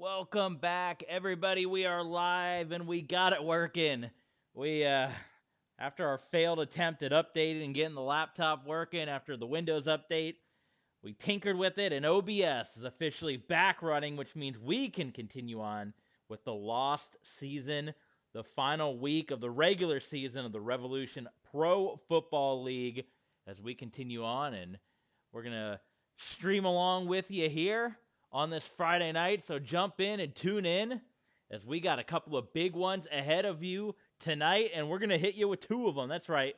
Welcome back, everybody. We are live and we got it working. After our failed attempt at updating and getting the laptop working after the Windows update, we tinkered with it and OBS is officially back running, which means we can continue on with the lost season, the final week of the regular season of the Revolution Pro Football League as we continue on, and we're going to stream along with you here on this Friday night, so jump in and tune in as we got a couple of big ones ahead of you tonight, and we're going to hit you with two of them. That's right.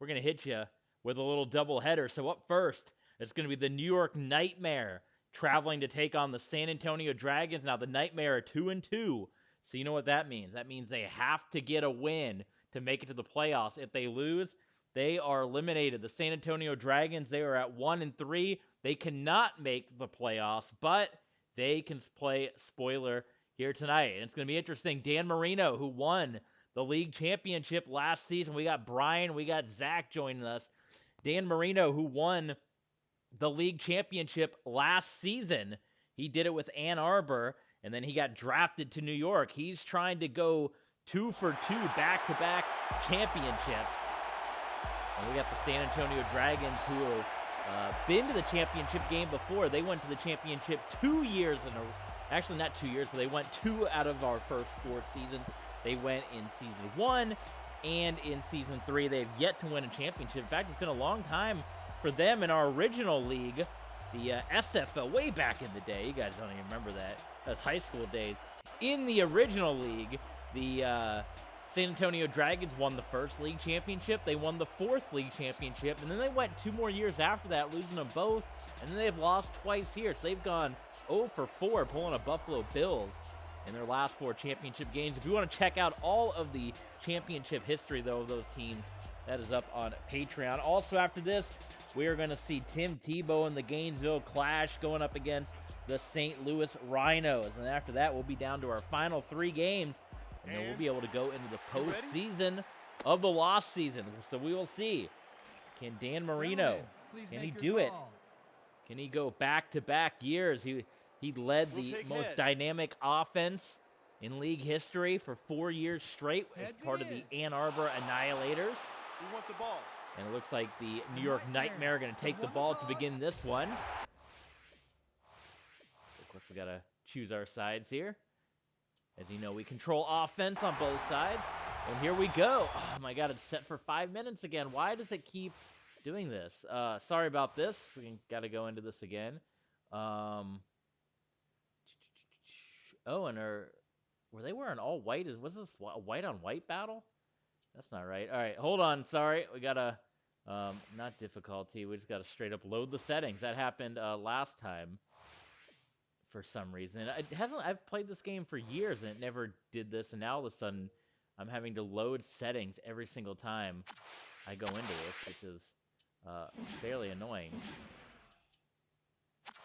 We're going to hit you with a little doubleheader. So up first, it's going to be the New York Nightmare traveling to take on the San Antonio Dragons. Now, the Nightmare are 2-2, so you know what that means. That means they have to get a win to make it to the playoffs. If they lose, they are eliminated. The San Antonio Dragons, they are at 1-3. They cannot make the playoffs, but they can play spoiler here tonight. And it's going to be interesting. Dan Marino, who won the league championship last season. We got Brian, we got Zach joining us. Dan Marino, who won the league championship last season. He did it with Ann Arbor, and then he got drafted to New York. He's trying to go 2 for 2 back-to-back championships. And we got the San Antonio Dragons, who have been to the championship game before. They went to the championship 2 years in a... Actually, not 2 years, but they went 2 out of our first 4 seasons. They went in Season 1 and in Season 3. They've yet to win a championship. In fact, it's been a long time for them in our original league, the SFL, way back in the day. You guys don't even remember that. That's high school days. In the original league, the San Antonio Dragons won the first league championship. They won the 4th league championship, and then they went 2 more years after that, losing them both, and then they've lost twice here. So they've gone 0 for 4, pulling a Buffalo Bills in their last 4 championship games. If you want to check out all of the championship history, though, of those teams, that is up on Patreon. Also, after this, we are going to see Tim Tebow and the Gainesville Clash going up against the St. Louis Rhinos. And after that, we'll be down to our final 3 games. And then we'll be able to go into the postseason of the lost season. So we will see. Can Dan Marino, can he do it? Can he go back-to-back years? He led the most dynamic offense in league history for 4 years straight as part of the Ann Arbor Annihilators. We want the ball. And it looks like the New York Nightmare are going to take the ball to begin this one. Of course, we got to choose our sides here. As you know, we control offense on both sides. And here we go. Oh my God, it's set for 5 minutes again. Why does it keep doing this? Sorry about this. We got to go into this again. Oh, and were they wearing all white? Was this a white on white battle? That's not right. All right, hold on. Sorry, we got to, not difficulty. We just got to straight up load the settings. That happened last time. For some reason. I've played this game for years and it never did this, and now all of a sudden I'm having to load settings every single time I go into this, which is fairly annoying.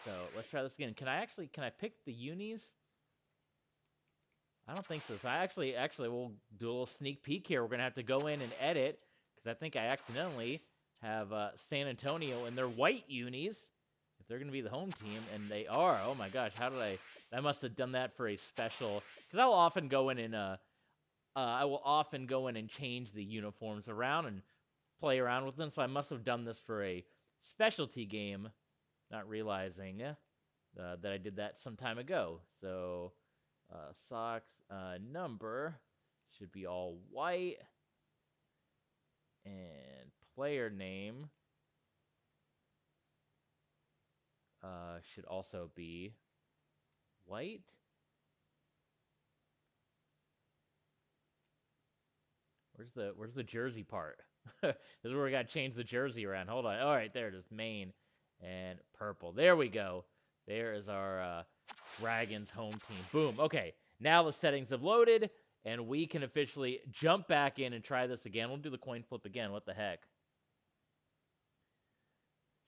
So let's try this again. Can I pick the unis? I don't think so. So actually we'll do a little sneak peek here. We're gonna have to go in and edit because I think I accidentally have San Antonio in their white unis. They're going to be the home team, and they are. Oh, my gosh. How did I must have done that for a special. Because I will often go in and, change the uniforms around and play around with them. So I must have done this for a specialty game, not realizing that I did that some time ago. So, socks number should be all white. And player name should also be white. Where's the jersey part? This is where we got to change the jersey around. Hold on. All right, there it is. Main and purple. There we go. There is our Dragons home team. Boom. Okay. Now the settings have loaded, and we can officially jump back in and try this again. We'll do the coin flip again. What the heck?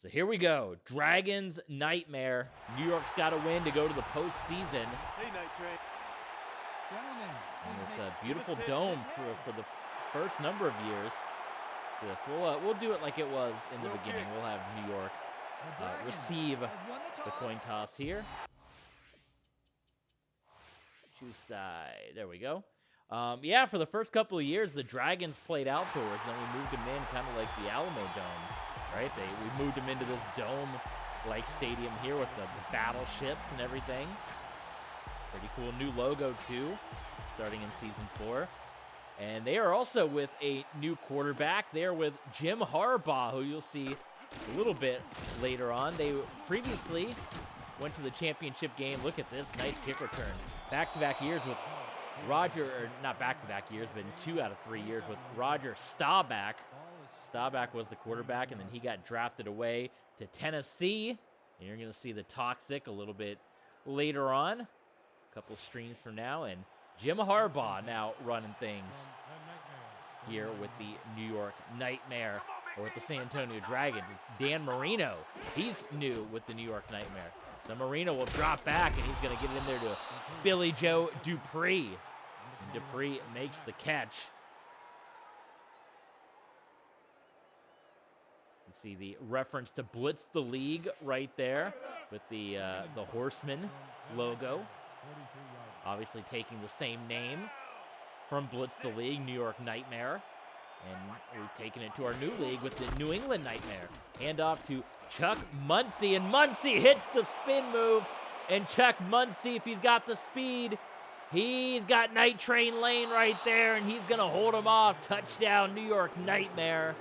So here we go. Dragons Nightmare. New York's got to win to go to the postseason. Hey, Night Train. And this beautiful dome for the first number of years. Yes, we'll do it like it was in the beginning. We'll have New York receive the coin toss here. Choose side. There we go. Yeah, for the first couple of years, the Dragons played outdoors. Then we moved them in kind of like the Alamo Dome, right? We moved them into this dome-like stadium here with the battleships and everything. Pretty cool new logo, too, starting in Season 4. And they are also with a new quarterback. They are with Jim Harbaugh, who you'll see a little bit later on. They previously went to the championship game. Look at this, nice kick return. Back-to-back years with Roger, or not back-to-back years, but in 2 out of 3 years with Roger Staubach. Staubach was the quarterback, and then he got drafted away to Tennessee. And you're going to see the Toxic a little bit later on, a couple streams from now. And Jim Harbaugh now running things here with the New York Nightmare, or with the San Antonio Dragons. It's Dan Marino. He's new with the New York Nightmare. So Marino will drop back, and he's going to get it in there to Billy Joe Dupree. And Dupree makes the catch. You see the reference to Blitz the League right there with the Horseman logo. Obviously taking the same name from Blitz the League, New York Nightmare. And we've taken it to our new league with the New England Nightmare. Handoff to Chuck Muncie, and Muncie hits the spin move. And Chuck Muncie, if he's got the speed, he's got Night Train Lane right there, and he's going to hold him off. Touchdown, New York Nightmare.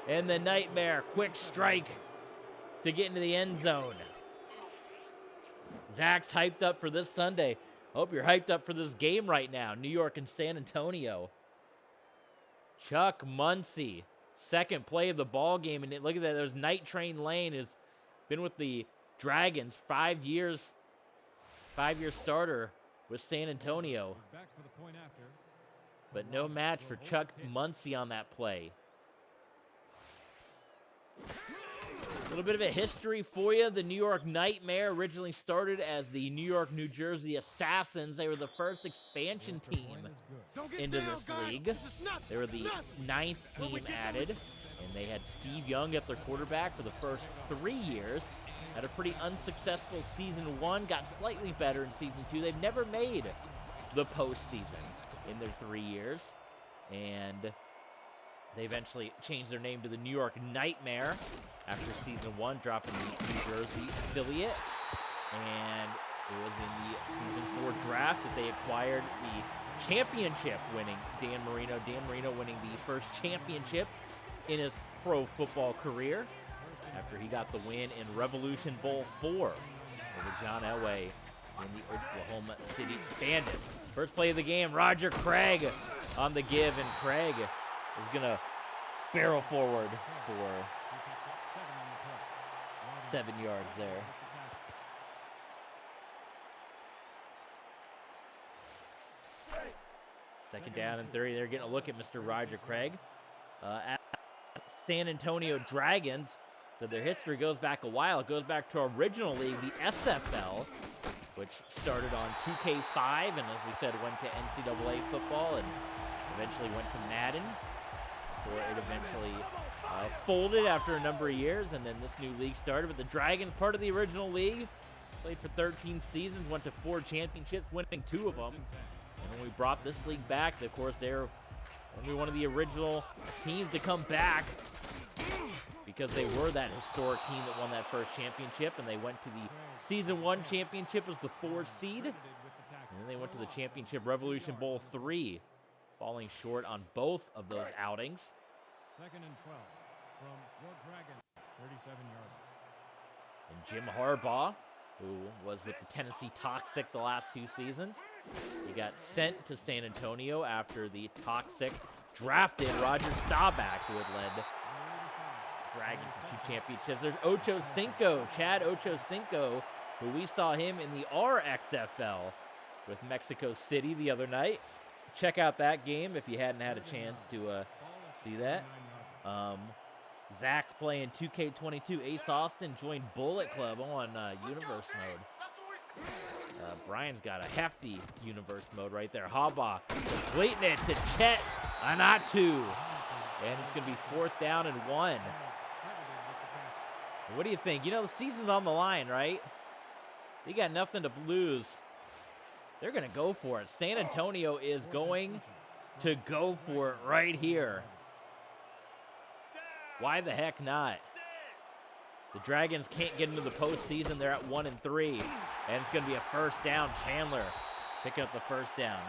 And the Nightmare, quick strike to get into the end zone. Zach's hyped up for this Sunday. Hope you're hyped up for this game right now. New York and San Antonio. Chuck Muncie, second play of the ball game, and look at that. There's Night Train Lane, has been with the Dragons 5 years. 5-year starter with San Antonio. But no match for Chuck Muncie on that play. A little bit of a history for you. The New York Nightmare originally started as the New York, New Jersey Assassins. They were the first expansion team into this league. They were the 9th team added, and they had Steve Young at their quarterback for the first 3 years. Had a pretty unsuccessful Season 1, got slightly better in Season 2. They've never made the postseason in their 3 years, and they eventually changed their name to the New York Nightmare after Season 1, dropping the New Jersey affiliate. And it was in the Season 4 draft that they acquired the championship-winning Dan Marino. Dan Marino winning the first championship in his pro football career after he got the win in Revolution Bowl 4 over John Elway in the Oklahoma City Bandits. First play of the game, Roger Craig on the give, and Craig is going to barrel forward for 7 yards there. Second down and 30. They're getting a look at Mr. Roger Craig. At San Antonio Dragons. So their history goes back a while. It goes back to our original league, the SFL, which started on 2K5 and, as we said, went to NCAA football and eventually went to Madden before it eventually folded after a number of years. And then this new league started with the Dragons, part of the original league. Played for 13 seasons, went to 4 championships, winning 2 of them. And when we brought this league back, of course, they're only one of the original teams to come back because they were that historic team that won that first championship, and they went to the Season 1 championship as the 4th seed, and then they went to the championship Revolution Bowl 3, falling short on both of those outings. Second and 12 from your Dragon, 37-yard. And Jim Harbaugh, who was with the Tennessee Toxic the last 2 seasons, he got sent to San Antonio after the Toxic drafted Roger Staubach, who had led Dragons to 2 championships. There's Ocho Cinco, Chad Ocho Cinco, who we saw him in the RXFL with Mexico City the other night. Check out that game if you hadn't had a chance to see that. Zach playing 2K22. Ace Austin joined Bullet Club on Universe mode. Brian's got a hefty Universe mode right there. Harbaugh completing it to Chet Anatu. And it's going to be 4th down and 1. What do you think? You know, the season's on the line, right? You got nothing to lose. They're going to go for it. San Antonio is going to go for it right here. Why the heck not? The Dragons can't get into the postseason. They're at 1-3, and it's going to be a first down. Chandler picking up the first down.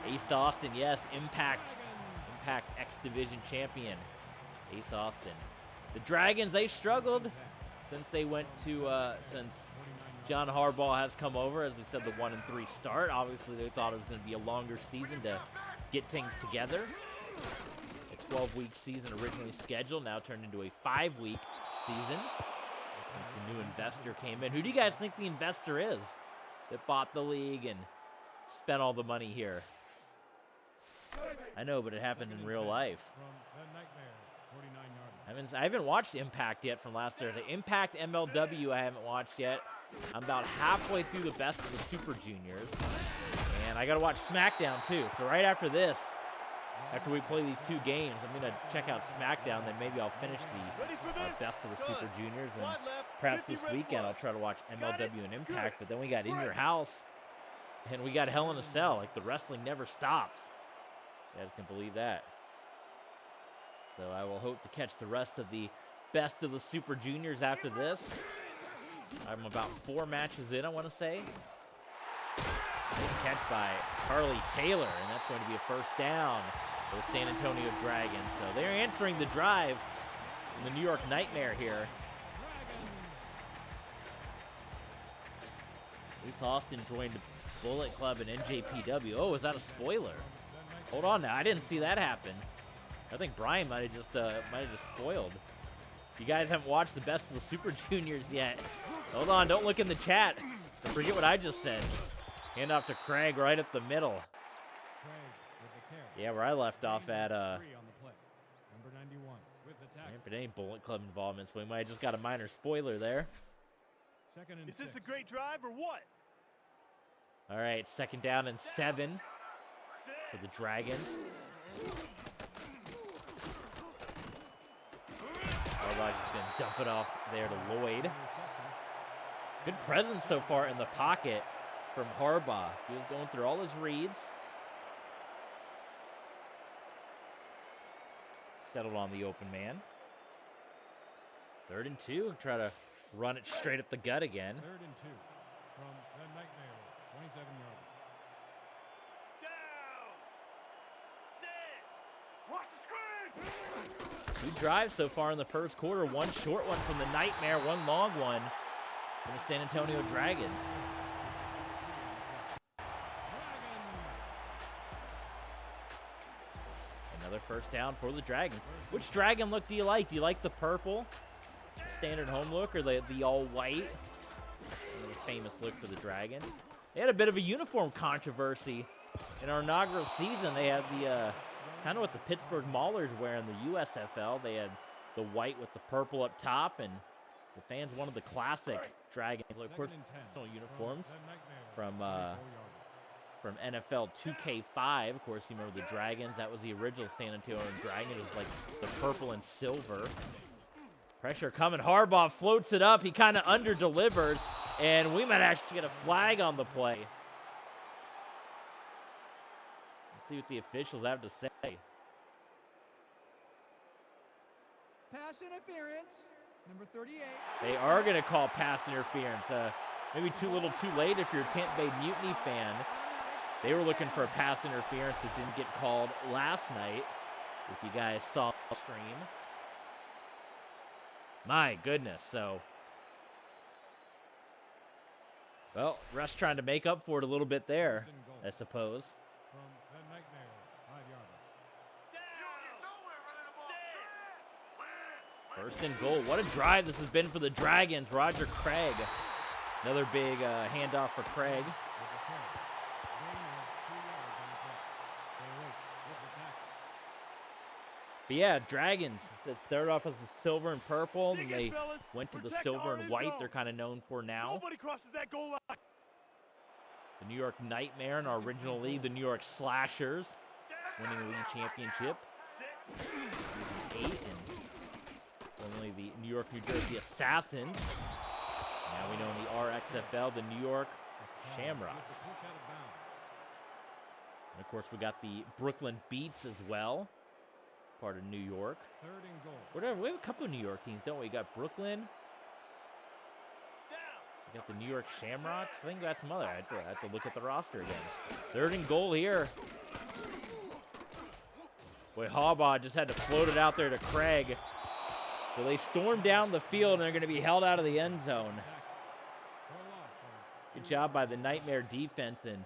Ace Austin, yes, Impact X Division champion. Ace Austin. The Dragons, they struggled since they went to, since John Harbaugh has come over. As we said, the 1-3 start. Obviously, they thought it was going to be a longer season to get things together. A 12-week season originally scheduled, now turned into a 5-week season since the new investor came in. Who do you guys think the investor is that bought the league and spent all the money here? I know, but it happened in real life. I haven't watched Impact yet from last Thursday. Impact MLW I haven't watched yet. I'm about halfway through the best of the Super Juniors. And I got to watch SmackDown too. So right after this, after we play these 2 games, I'm going to check out SmackDown. Then maybe I'll finish the best of the Super Juniors. And perhaps this weekend I'll try to watch MLW and Impact. But then we got In Your House. And we got Hell in a Cell. Like, the wrestling never stops. You guys can believe that. So I will hope to catch the rest of the best of the Super Juniors after this. I'm about 4 matches in, I want to say. Nice catch by Charlie Taylor, and that's going to be a first down for the San Antonio Dragons. So they're answering the drive in the New York Nightmare here. Ace Austin joined Bullet Club and NJPW. Oh, is that a spoiler? Hold on now, I didn't see that happen. I think Brian might have just spoiled. You guys haven't watched the best of the Super Juniors yet. Hold on, don't look in the chat. Don't forget what I just said. Hand off to Craig right up the middle. Yeah, where I left off at but any Bullet Club involvement, so we might have just got a minor spoiler there. Is this a great drive or what? All right, 2nd down and 7 for the Dragons. Harbaugh just going to dump it off there to Lloyd. Good presence so far in the pocket from Harbaugh. He was going through all his reads. Settled on the open man. 3rd and 2. Try to run it straight up the gut again. 3rd and 2 from the Nightmare, 27 yards. Two drives so far in the first quarter. 1 short one from the Nightmare, 1 long one from the San Antonio Dragons. Another first down for the Dragon. Which Dragon look do you like? Do you like the purple, the standard home look, or the all white? Another famous look for the Dragons. They had a bit of a uniform controversy in our inaugural season. They had the kind of what the Pittsburgh Maulers wear in the USFL. They had the white with the purple up top, and the fans wanted the classic Dragons, of course, uniforms from NFL 2K5. Of course, you remember the Dragons. That was the original San Antonio Dragon. It was like the purple and silver. Pressure coming. Harbaugh floats it up. He kind of under-delivers, and we might actually get a flag on the play. Let's see what the officials have to say. Pass interference, number 38. They are going to call pass interference. Maybe too little too late if you're a Tampa Bay Mutiny fan. They were looking for a pass interference that didn't get called last night, if you guys saw the stream. My goodness, so. Well, Russ trying to make up for it a little bit there, I suppose. From the Nightmare, 5 yards. 1st and goal. What a drive this has been for the Dragons. Roger Craig. Another big handoff for Craig. But yeah, Dragons. It started off as the silver and purple, and they went to the silver and white they're kind of known for now. Nobody crosses that goal line. The New York Nightmare in our original league, the New York Slashers, winning the league championship. Season 8, and formerly the New York, New Jersey Assassins Now we know in the RXFL, the New York Shamrocks. And of course, we got the Brooklyn Beats as well, part of New York. Whatever, we have a couple of New York teams, don't we? We got Brooklyn. We got the New York Shamrocks. I think we got some other. I have to look at the roster again. 3rd and goal here. Boy, Harbaugh just had to float it out there to Craig. So they storm down the field, and they're going to be held out of the end zone. Good job by the Nightmare defense, and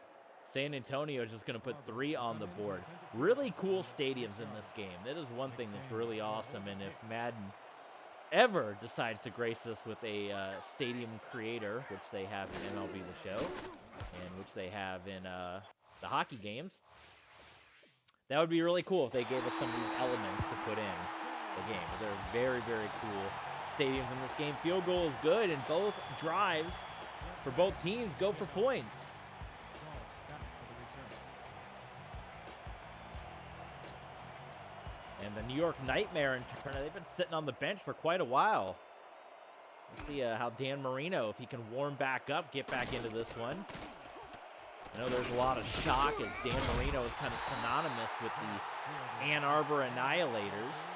San Antonio is just going to put 3 on the board. Really cool stadiums in this game. That is one thing that's really awesome, and if Madden ever decides to grace us with a stadium creator, which they have in MLB The Show, and which they have in the hockey games, that would be really cool if they gave us some of these elements to put in the game. But they're very, very cool stadiums in this game. Field goal is good, and both drives for both teams go for points. And the New York Nightmare, in turn, they've been sitting on the bench for quite a while. We'll see how Dan Marino, if he can warm back up, get back into this one. I know there's a lot of shock as Dan Marino is kind of synonymous with the Ann Arbor Annihilators.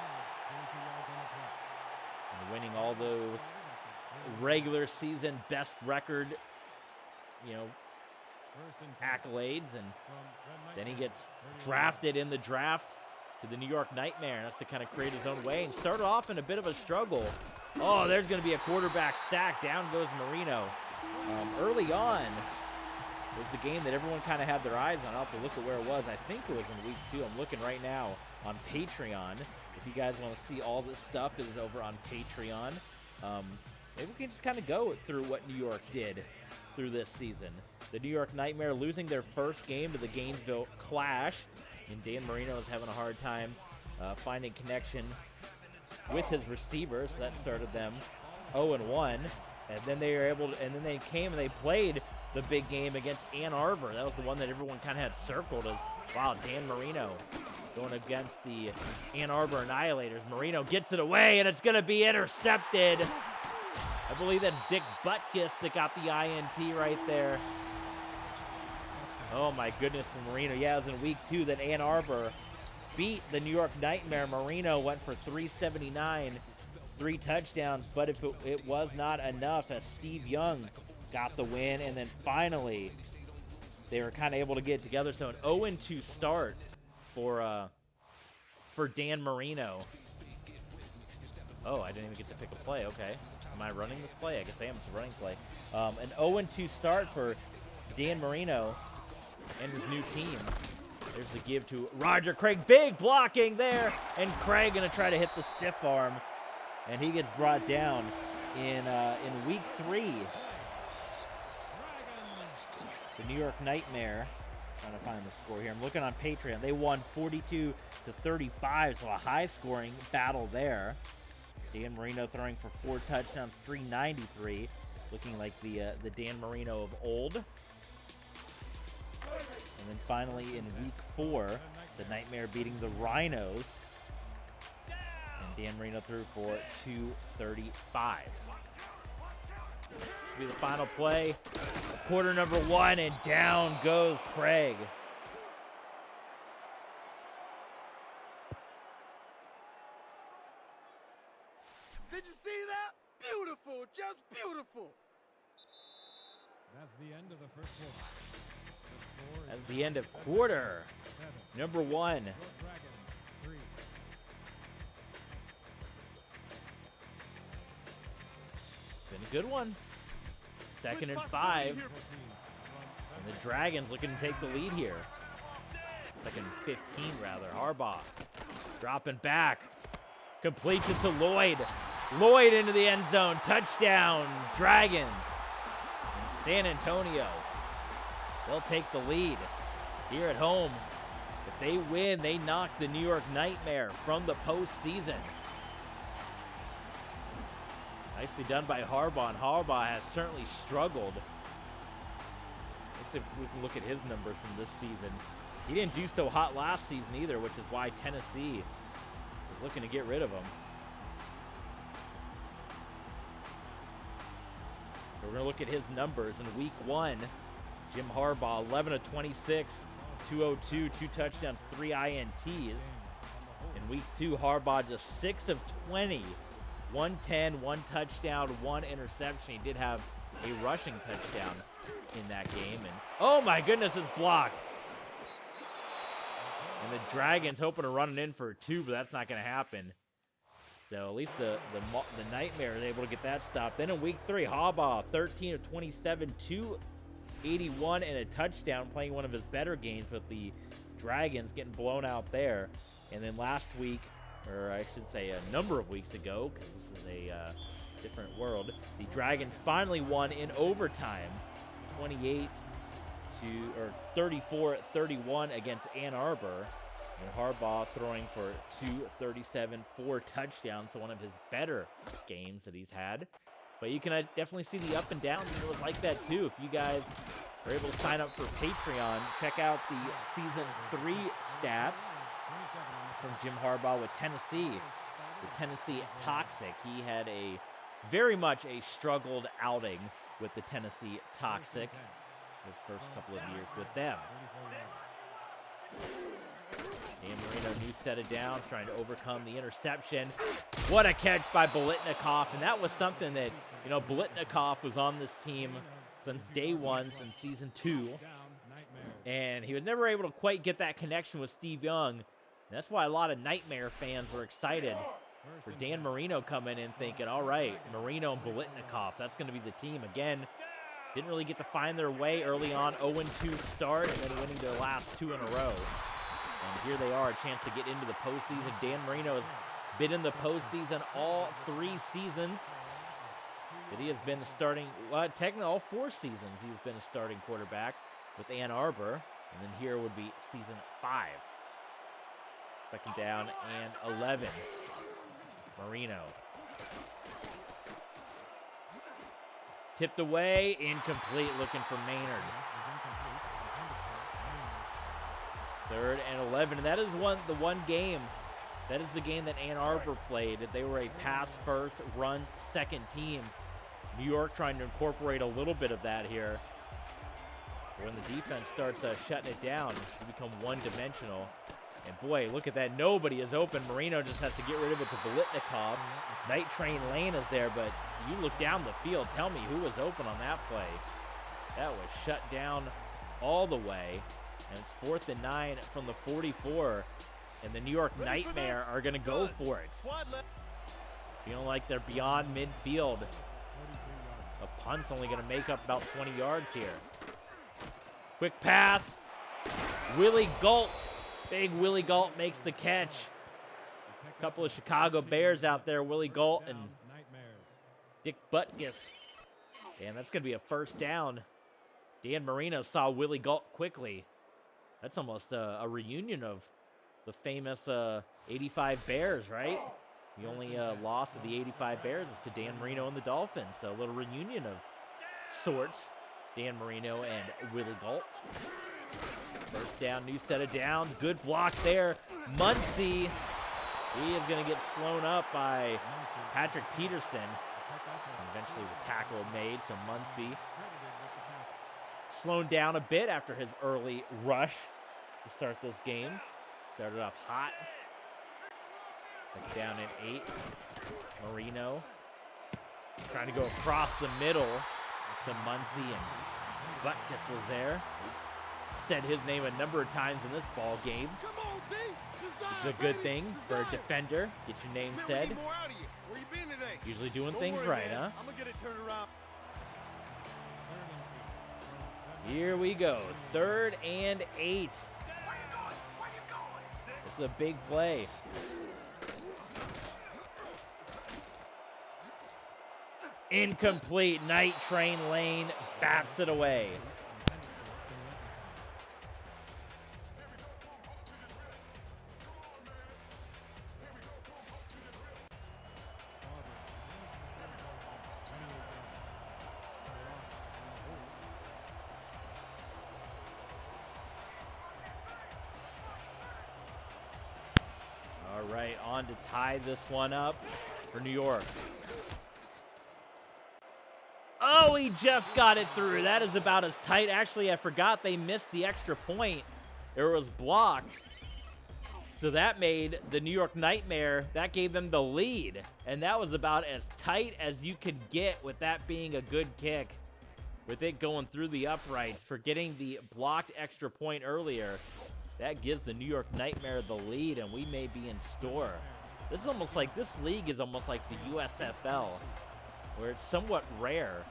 And winning all those regular season best record, accolades. And then he gets drafted in the draft to the New York Nightmare, and that's to kind of create his own way. And started off in a bit of a struggle. Oh, there's going to be a quarterback sack. Down goes Marino. Early on, it was the game that everyone kind of had their eyes on. I'll have to look at where it was. I think it was in week 2. I'm looking right now on Patreon. If you guys want to see all this stuff, it is over on Patreon. Maybe we can just kind of go through what New York did through this season. The New York Nightmare losing their first game to the Gainesville Clash. And Dan Marino is having a hard time finding connection with his receivers. So that started them 0-1. And then they were able to, and then they came and they played the big game against Ann Arbor. That was the one that everyone kind of had circled as, wow, Dan Marino going against the Ann Arbor Annihilators. Marino gets it away, and it's going to be intercepted. I believe that's Dick Butkus that got the INT right there. Oh, my goodness, for Marino. Yeah, it was in week 2 that Ann Arbor beat the New York Nightmare. Marino went for 379, 3 touchdowns, but if it was not enough as Steve Young got the win, and then finally they were kind of able to get it together. So an 0-2 start for Dan Marino. Oh, I didn't even get to pick a play. Okay. Am I running this play? I guess I am. It's a running play. An 0-2 start for Dan Marino and his new team. There's the give to Roger Craig. Big blocking there. And Craig going to try to hit the stiff arm. And he gets brought down in week 3. The New York Nightmare. Trying to find the score here. I'm looking on Patreon. They won 42-35. So a high-scoring battle there. Dan Marino throwing for 4 touchdowns, 393. Looking like the Dan Marino of old. And then finally in week 4, the Nightmare beating the Rhinos. And Dan Marino threw for 235. This will be the final play. Quarter number 1, and down goes Craig. Did you see that? Beautiful, just beautiful. That's the end of the first quarter. That's the end of quarter number 1. Been a good one. 2nd and 5. And the Dragons looking to take the lead here. 2nd and 15 rather. Harbaugh dropping back. Completes it to Lloyd. Lloyd into the end zone. Touchdown, Dragons. And San Antonio, they'll take the lead here at home. If they win, they knock the New York Nightmare from the postseason. Nicely done by Harbaugh, and Harbaugh has certainly struggled. Let's see if we can look at his numbers from this season. He didn't do so hot last season either, which is why Tennessee is looking to get rid of him. We're going to look at his numbers in week 1. Jim Harbaugh, 11 of 26, 202, 2 touchdowns, 3 INTs. In week 2, Harbaugh just 6 of 20, 110, 1 touchdown, 1 interception. He did have a rushing touchdown in that game. And oh my goodness, it's blocked. And the Dragons hoping to run it in for a 2, but that's not going to happen. So at least the Nightmare is able to get that stopped. Then in week 3, Harbaugh, 13 of 27, 281 and a touchdown, playing one of his better games with the Dragons, getting blown out there. And then last week, or I should say a number of weeks ago, because this is a different world, the Dragons finally won in overtime, 34-31 against Ann Arbor. And Harbaugh throwing for 237, 4 touchdowns, so one of his better games that he's had. But you can definitely see the up and downs, and it was like that too. If you guys are able to sign up for Patreon, check out the Season 3 stats from Jim Harbaugh with Tennessee. The Tennessee Toxic. He had a very much a struggled outing with the Tennessee Toxic his first couple of years with them. Dan Marino, new set of downs, trying to overcome the interception. What a catch by Bolitnikoff, and that was something that, you know, Bolitnikoff was on this team since day 1, since season 2, and he was never able to quite get that connection with Steve Young. And that's why a lot of Nightmare fans were excited for Dan Marino coming in thinking, all right, Marino and Bolitnikoff, that's going to be the team. Again, didn't really get to find their way early on, 0-2 start, and then winning their last 2 in a row. And here they are, a chance to get into the postseason. Dan Marino has been in the postseason all 3 seasons that he has been the starting, well, technically all 4 seasons he's been a starting quarterback with Ann Arbor. And then here would be season 5. Second down and 11. Marino. Tipped away, incomplete, looking for Maynard. 3rd and 11, and that is the one game. That is the game that Ann Arbor played. They were a pass-first, run-second team. New York trying to incorporate a little bit of that here. When the defense starts shutting it down, they become one-dimensional. And boy, look at that. Nobody is open. Marino just has to get rid of it to Bolitnikoff. Night Train Lane is there, but you look down the field. Tell me who was open on that play. That was shut down all the way. And it's 4th and 9 from the 44. And the New York Nightmare are going to go for it. Feeling like they're beyond midfield. A punt's only going to make up about 20 yards here. Quick pass. Willie Galt. Big Willie Galt makes the catch. A couple of Chicago Bears out there. Willie Galt and Dick Butkus. And that's going to be a first down. Dan Marino saw Willie Galt quickly. That's almost a reunion of the famous 85 Bears, right? The only loss of the 85 Bears was to Dan Marino and the Dolphins. So a little reunion of sorts. Dan Marino and Willie Galt. First down, new set of downs. Good block there. Muncie. He is going to get slown up by Patrick Peterson. And eventually the tackle made. So Muncie slowed down a bit after his early rush to start this game. Started off hot. Second down and 8. Marino trying to go across the middle to Muncie, and Butkus was there. Said his name a number of times in this ball game. It's a good thing for a defender. Get your name said. Usually doing things right, huh? I'm gonna get it turned around. Here we go. 3rd and 8. This is a big play. Incomplete. Night Train Lane bats it away. All right, on to tie this one up for New York. Oh, he just got it through. That is about as tight. Actually, I forgot they missed the extra point. It was blocked. So that made the New York Nightmare, that gave them the lead. And that was about as tight as you could get with that being a good kick. With it going through the uprights for getting the blocked extra point earlier. That gives the New York Nightmare the lead, and we may be in store. This is almost like, this league is almost like the USFL, where it's somewhat rare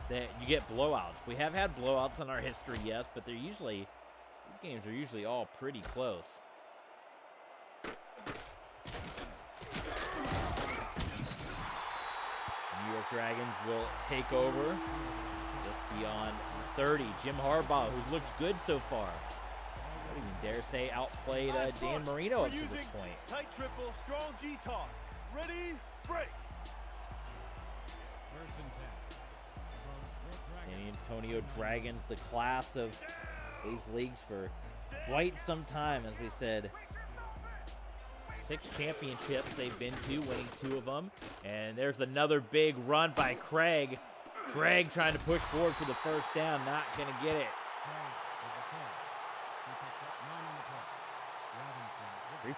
that you get blowouts. We have had blowouts in our history, yes, but they're usually, these games are usually all pretty close. The New York Dragons will take over just beyond 30. Jim Harbaugh, who's looked good so far. I wouldn't even dare say outplayed Dan Marino up to this point. Tight triple, strong G toss. Ready, break. First and 10. San Antonio Dragons, the class of these leagues for quite some time, as we said. 6 championships they've been to, winning 2 of them. And there's another big run by Craig. Craig trying to push forward for the first down, not going to get it.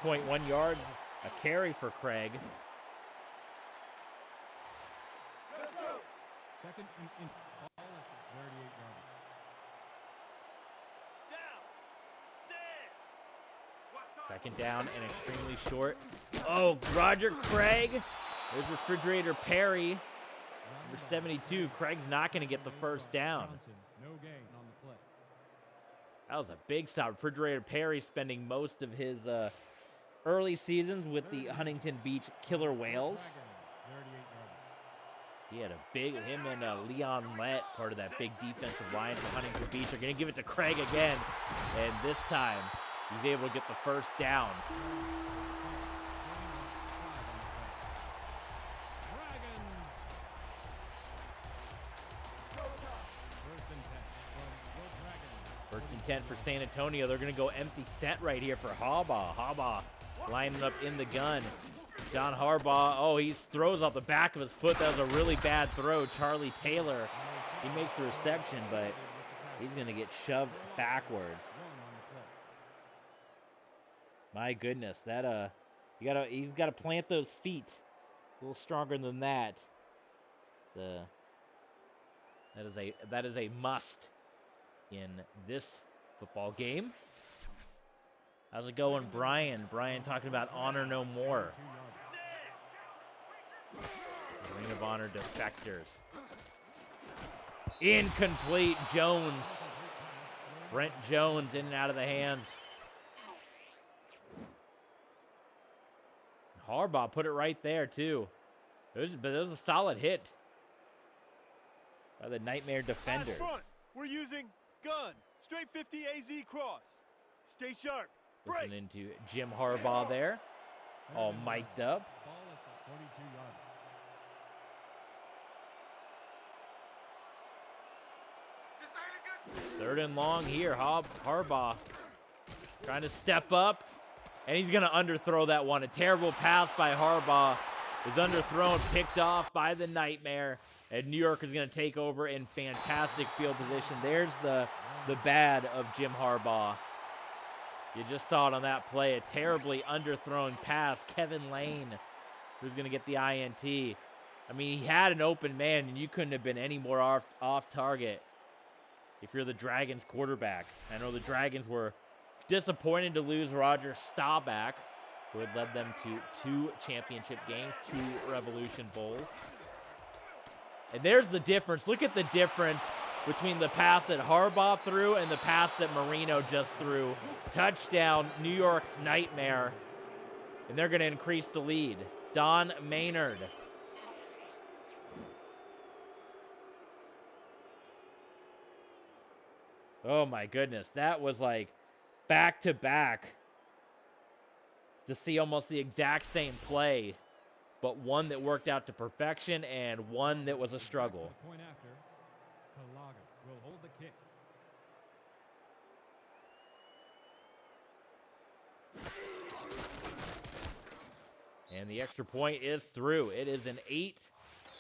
3.1 yards, a carry for Craig. Second and ball at the 38 yard. Second down and extremely short. Oh, Roger Craig. There's Refrigerator Perry. Number 72. Craig's not going to get the first down. No gain on the play. That was a big stop. Refrigerator Perry spending most of his early seasons with the Huntington Beach Killer Whales. 38 yard. He had a big, him and Leon Lett, part of that big defensive line for Huntington Beach, are going to give it to Craig again. And this time, he's able to get the first down. First and 10 for San Antonio. They're going to go empty set right here for Harbaugh. Harbaugh lining up in the gun. John Harbaugh, oh, he throws off the back of his foot. That was a really bad throw. Charlie Taylor, he makes the reception, but he's going to get shoved backwards. My goodness, that he's got to plant those feet a little stronger than that. That is a must in this football game. How's it going, Brian? Brian talking about honor no more. Ring of Honor defectors. Incomplete. Jones. Brent Jones in and out of the hands. Harbaugh put it right there, too. But it was a solid hit by the Nightmare defenders. Front. We're using gun. Straight 50 AZ cross. Stay sharp. Break. Listening to Jim Harbaugh there. All mic'd up. Ball at the 42 yard. Third and long here. Harbaugh trying to step up. And he's going to underthrow that one. A terrible pass by Harbaugh is underthrown, picked off by the Nightmare. And New York is going to take over in fantastic field position. There's the bad of Jim Harbaugh. You just saw it on that play. A terribly underthrown pass. Kevin Lane, who's going to get the INT. I mean, he had an open man, and you couldn't have been any more off target if you're the Dragons quarterback. I know the Dragons were disappointed to lose Roger Staubach, who had led them to 2 championship games, 2 Revolution Bowls. And there's the difference. Look at the difference between the pass that Harbaugh threw and the pass that Marino just threw. Touchdown, New York Nightmare. And they're going to increase the lead. Don Maynard. Oh my goodness. That was like back to back to see almost the exact same play, but one that worked out to perfection and one that was a struggle. Point after, Kalaga will hold the kick. And the extra point is through. It is an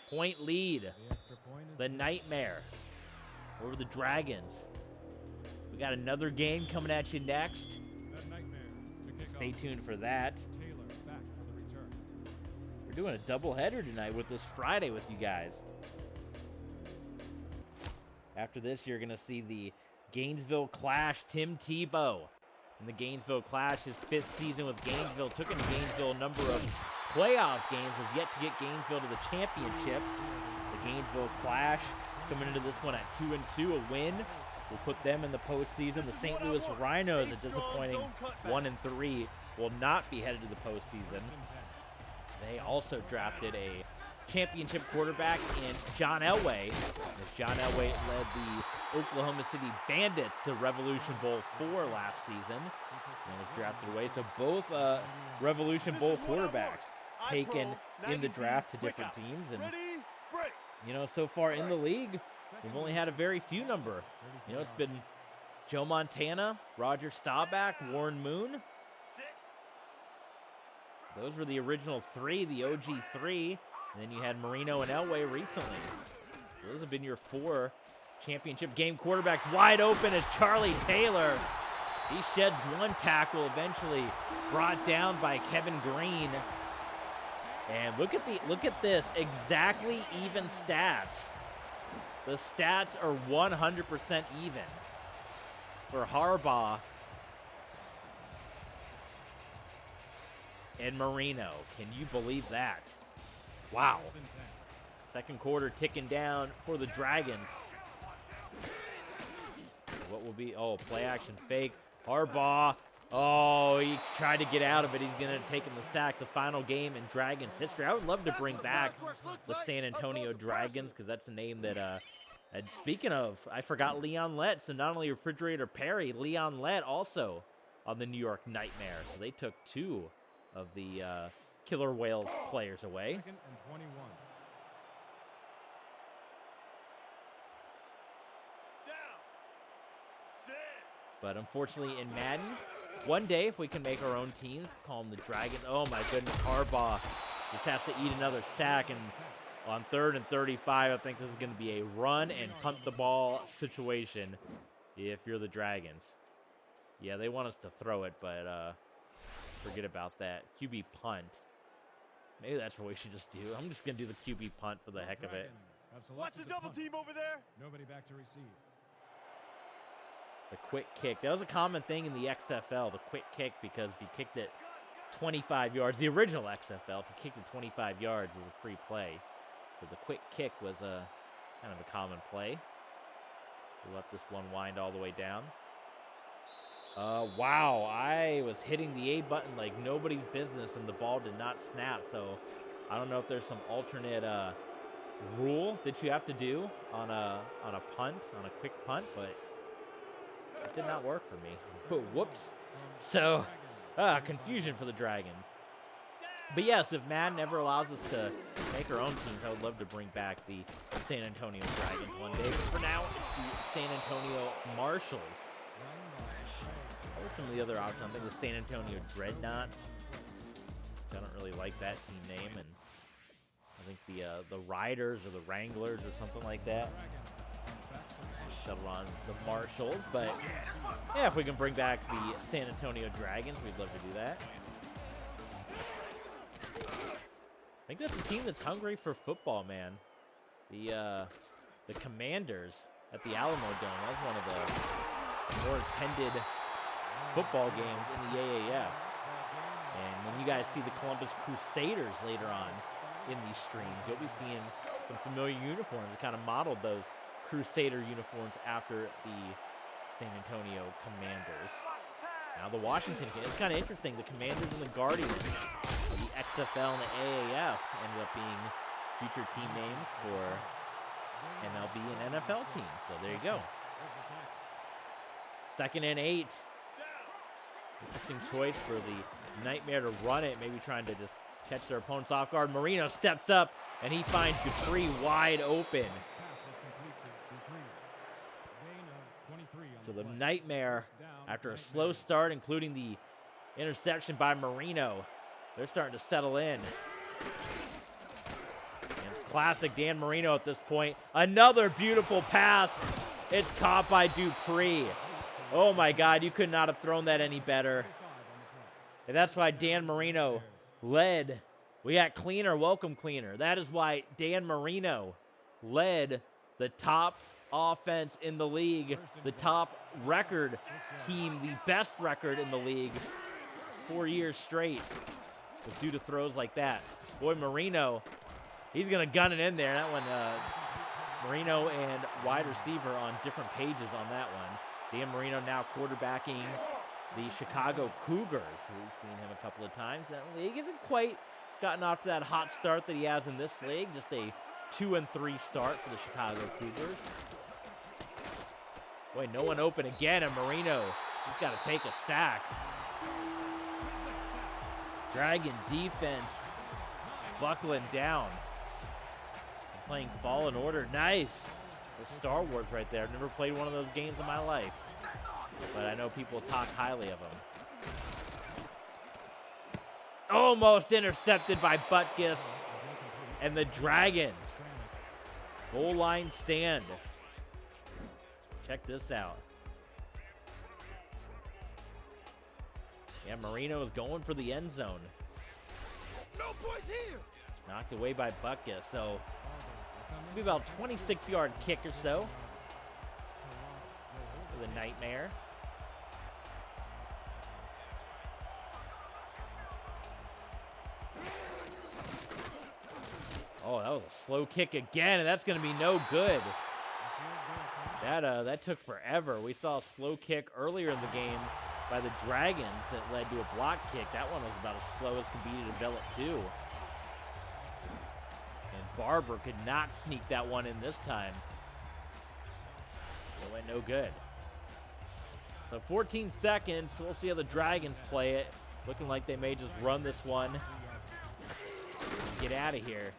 6-point lead. The extra point is The Nightmare over the Dragons. We got another game coming at you next. the Nightmare to kick Stay off. tuned for that. Taylor back for the return. We're doing a doubleheader tonight with this Friday with you guys. After this, you're going to see the Gainesville Clash, Tim Tebow. In the Gainesville Clash, his 5th season with Gainesville, took him to Gainesville a number of playoff games, has yet to get Gainesville to the championship. The Gainesville Clash coming into this one at 2-2, a win will put them in the postseason. The St. Louis Rhinos, a disappointing 1-3, will not be headed to the postseason. They also drafted a championship quarterback in John Elway. As John Elway led the Oklahoma City Bandits to Revolution Bowl 4 last season and was drafted away. So both Revolution Bowl quarterbacks taken in the draft to different teams. And, you know, so far in the league, we've only had a very few number. You know, it's been Joe Montana, Roger Staubach, Warren Moon. Those were the original 3, the OG 3. And then you had Marino and Elway recently. So those have been your 4 championship game quarterbacks. Wide open as Charlie Taylor. He sheds 1 tackle, eventually brought down by Kevin Green. And look at this, exactly even stats. The stats are 100% even for Harbaugh and Marino. Can you believe that? Wow. Second quarter ticking down for the Dragons. What will be, play action fake. Harbaugh, he tried to get out of it. He's going to take him the sack. The final game in Dragons history. I would love to bring back the San Antonio Dragons because that's a name that, and speaking of, I forgot Leon Lett. So not only Refrigerator Perry, Leon Lett also on the New York Nightmare. So they took 2 of the Killer Whales players away. 2nd and 21. But unfortunately in Madden, one day if we can make our own teams, call them the Dragons. Oh my goodness, Harbaugh just has to eat another sack. And on 3rd and 35, I think this is going to be a run and punt the ball situation if you're the Dragons. Yeah, they want us to throw it, but forget about that. QB punt. Maybe that's what we should just do. I'm just going to do the QB punt for the heck of it. Watch the double team over there. Nobody back to receive. The quick kick. That was a common thing in the XFL, the quick kick, because if you kicked it 25 yards, the original XFL, if you kicked it 25 yards, it was a free play. So the quick kick was kind of a common play. We let this one wind all the way down. Wow, I was hitting the A button like nobody's business, and the ball did not snap. So I don't know if there's some alternate rule that you have to do on a punt, on a quick punt, but it did not work for me. Whoops. So, confusion for the Dragons. But yes, if Madden ever allows us to make our own teams, I would love to bring back the San Antonio Dragons one day. But for now, it's the San Antonio Marshals. What are some of the other options? I think the San Antonio Dreadnoughts. I don't really like that team name. And I think the Riders or the Wranglers or something like that. Settle on the Marshals, but yeah, if we can bring back the San Antonio Dragons, we'd love to do that. I think that's a team that's hungry for football, man. The Commanders at the Alamo Dome. That was one of the more attended football games in the AAF. And when you guys see the Columbus Crusaders later on in these streams, you'll be seeing some familiar uniforms that kind of modeled those Crusader uniforms after the San Antonio Commanders. Now the Washington game. It's kind of interesting. The Commanders and the Guardians, the XFL and the AAF, ended up being future team names for MLB and NFL teams. So there you go. 2nd and 8. Interesting choice for the Nightmare to run it, maybe trying to just catch their opponents off guard. Marino steps up, and he finds Dupree wide open. So the Nightmare, after a slow start, including the interception by Marino, they're starting to settle in. And classic Dan Marino at this point. Another beautiful pass. It's caught by Dupree. Oh my God, you could not have thrown that any better. And that's why Dan Marino led. We got Cleaner, welcome Cleaner. That is why Dan Marino led the top offense in the league, the top record team, the best record in the league 4 years straight. But due to throws like that. Boy, Marino, he's going to gun it in there. That one, Marino and wide receiver on different pages on that one. Dan Marino now quarterbacking the Chicago Cougars. We've seen him a couple of times. That league isn't quite gotten off to that hot start that he has in this league. Just a 2-3 start for the Chicago Cougars. Boy, no one open again, and Marino just got to take a sack. Dragon defense buckling down. Playing Fallen Order. Nice. The Star Wars right there. I've never played one of those games in my life, but I know people talk highly of them. Almost intercepted by Butkus. And the Dragons. Goal line stand. Check this out. Yeah, Marino is going for the end zone. No points here. Knocked away by Butkus. So, it'll be about 26-yard kick or so for the Nightmare. Oh, that was a slow kick again, and that's going to be no good. That took forever. We saw a slow kick earlier in the game by the Dragons that led to a block kick. That one was about as slow as can be to develop too. And Barber could not sneak that one in this time. It went no good. So 14 seconds. We'll see how the Dragons play it. Looking like they may just run this one. Get out of here.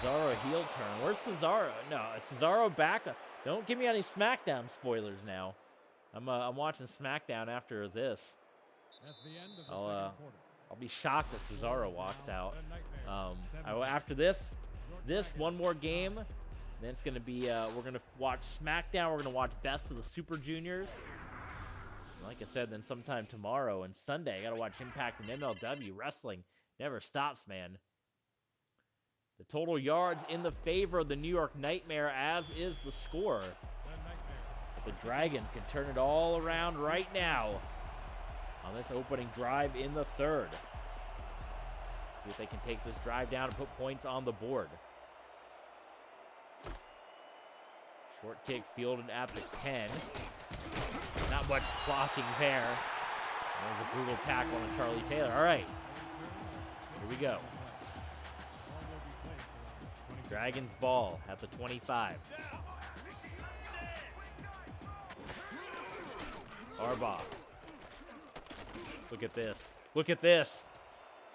Cesaro heel turn. Where's Cesaro? No, is Cesaro back? Don't give me any SmackDown spoilers now. I'm watching SmackDown after this. That's the end of the second quarter. I'll be shocked if Cesaro walks out. After this one more game, then it's gonna be we're gonna watch SmackDown. We're gonna watch Best of the Super Juniors. Like I said, then sometime tomorrow and Sunday, I gotta watch Impact and MLW. Wrestling never stops, man. The total yards in the favor of the New York Nightmare, as is the score. But the Dragons can turn it all around right now on this opening drive in the third. See if they can take this drive down and put points on the board. Short kick fielded at the 10. Not much blocking there. There's a brutal tackle on Charlie Taylor. All right, here we go. Dragons ball at the 25. Harbaugh. Look at this. Look at this.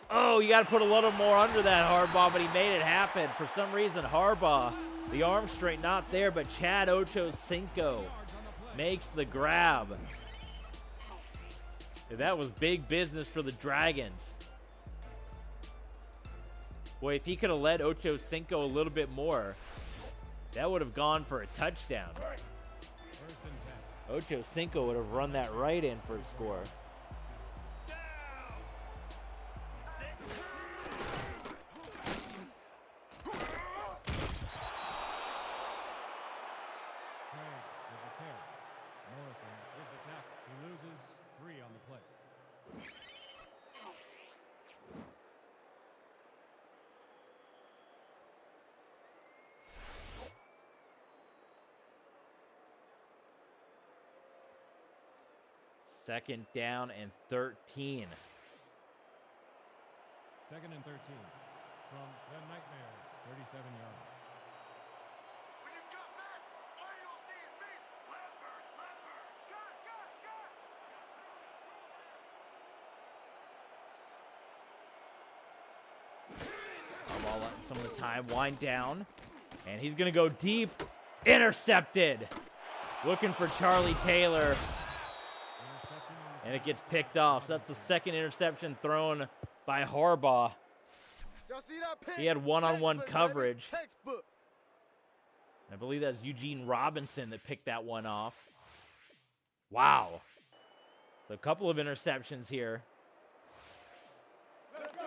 Oh, you got to put a little more under that, Harbaugh, but he made it happen. For some reason, Harbaugh, the arm straight not there, but Chad Ochocinco makes the grab. That was big business for the Dragons. Boy, if he could have led Ochocinco a little bit more, that would have gone for a touchdown. Ochocinco would have run that right in for a score. Morrison with the tackle. He loses 3 on the play. Second down and 13. Second and 13 from the Nightmare, 37 yards. Ball letting some of the time wind down, and he's gonna go deep. Intercepted. Looking for Charlie Taylor, and it gets picked off. So that's the second interception thrown by Harbaugh. Y'all see that pick? He had one-on-one Textbook, coverage. baby. Textbook. I believe that's Eugene Robinson that picked that one off. Wow. So a couple of interceptions here. Let's go.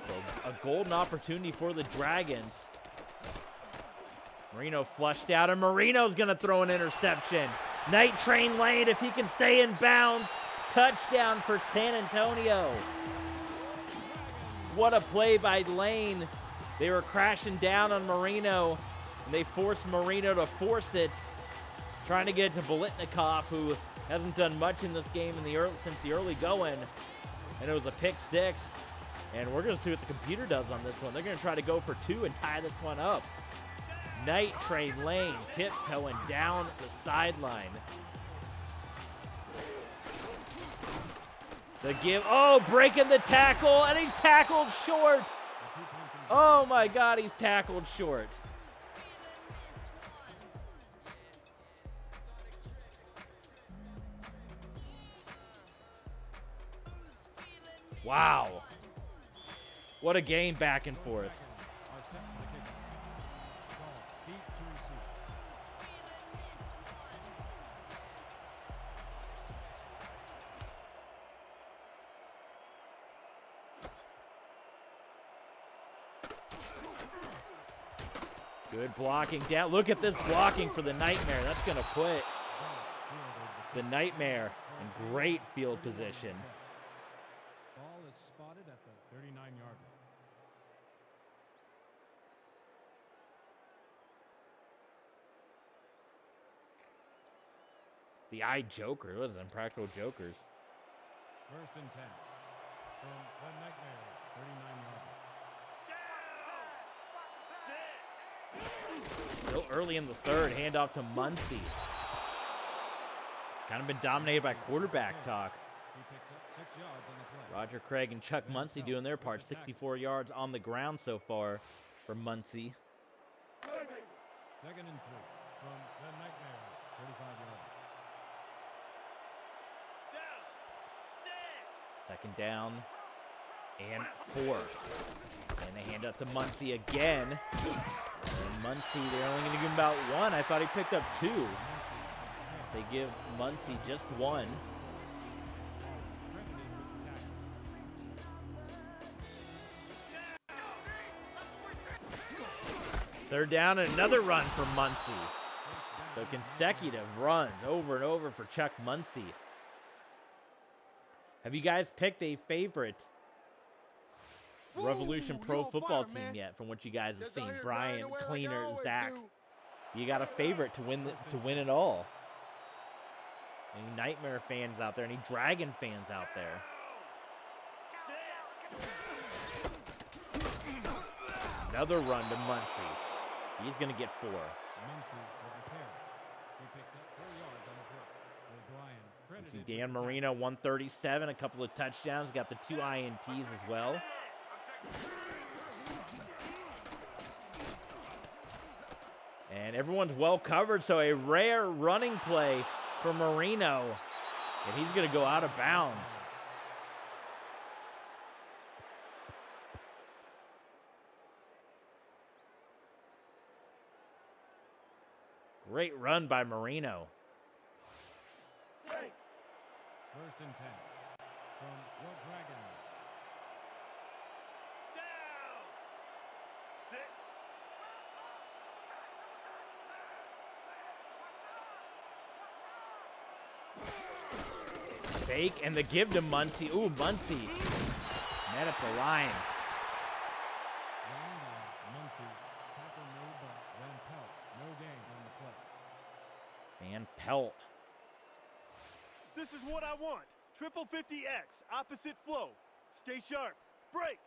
So a golden opportunity for the Dragons. Marino flushed out, and Marino's going to throw an interception. Night Train Lane, if he can stay in bounds. Touchdown for San Antonio. What a play by Lane. They were crashing down on Marino, and they forced Marino to force it, trying to get it to Bolitnikov, who hasn't done much in this game since the early going. And it was a pick six. And we're going to see what the computer does on this one. They're going to try to go for two and tie this one up. Night Train Lane tiptoeing down the sideline. The give, oh, breaking the tackle, and he's tackled short. Oh my God, he's tackled short. Wow. What a game back and forth. Good blocking down. Look at this blocking for the Nightmare. That's going to put the Nightmare in great field position. Ball is spotted at the 39-yard line. The Eye Joker. What is it? Impractical Jokers. 1st and 10 from the Nightmare, 39-yard line. Still early in the third. Handoff to Muncie. It's kind of been dominated by quarterback talk. He picks up 6 yards on the play. Roger Craig and Chuck Muncie doing their part. 64 yards on the ground so far for Muncie. 2nd and 3 from the Nightmare, 35-yard line. Second down and 4. And they hand up to Muncie again. And Muncie, they're only going to give him about 1. I thought he picked up 2. They give Muncie just 1. Third down and another run for Muncie. So consecutive runs over and over for Chuck Muncie. Have you guys picked a favorite Revolution Pro football team yet from what you guys have seen? Brian, Cleaner, Zach. You got a favorite to win it all. Any Nightmare fans out there? Any Dragon fans out there? Another run to Muncie. He's going to get 4. Muncie with the pair. He picks up 4 yards on the play. O'Brien You see Dan Marino, 137, a couple of touchdowns. Got the 2 INTs as well. And everyone's well covered, so a rare running play for Marino. And he's going to go out of bounds. Great run by Marino. 1st and 10 from the Dragons. Down. Sit. Fake and the give to Muncie. Ooh, Muncie met at the line. Muncie. Tackle made by Van Pelt. No gain on the play. Van Pelt. This is what I want. Triple 50X, opposite flow. Stay sharp. Break.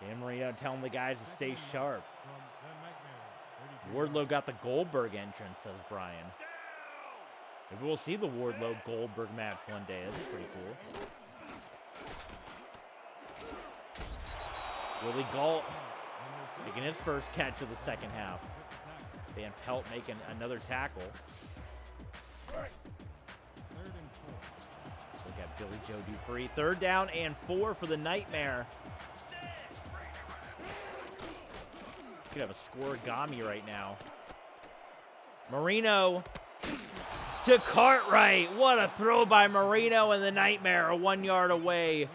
Dan Marino telling the guys to stay sharp. From the Nightmares, 32. Wardlow got the Goldberg entrance, says Brian. Down. Maybe we'll see the Wardlow Goldberg match one day. That'd be pretty cool. Willie Galt making his first catch of the second half. Van Pelt making another tackle. Third and 4. Look at Billy Joe Dupree. 3rd down and 4 for the Nightmare. Could have a scoregami right now. Marino to Cartwright. What a throw by Marino, and the Nightmare 1 yard away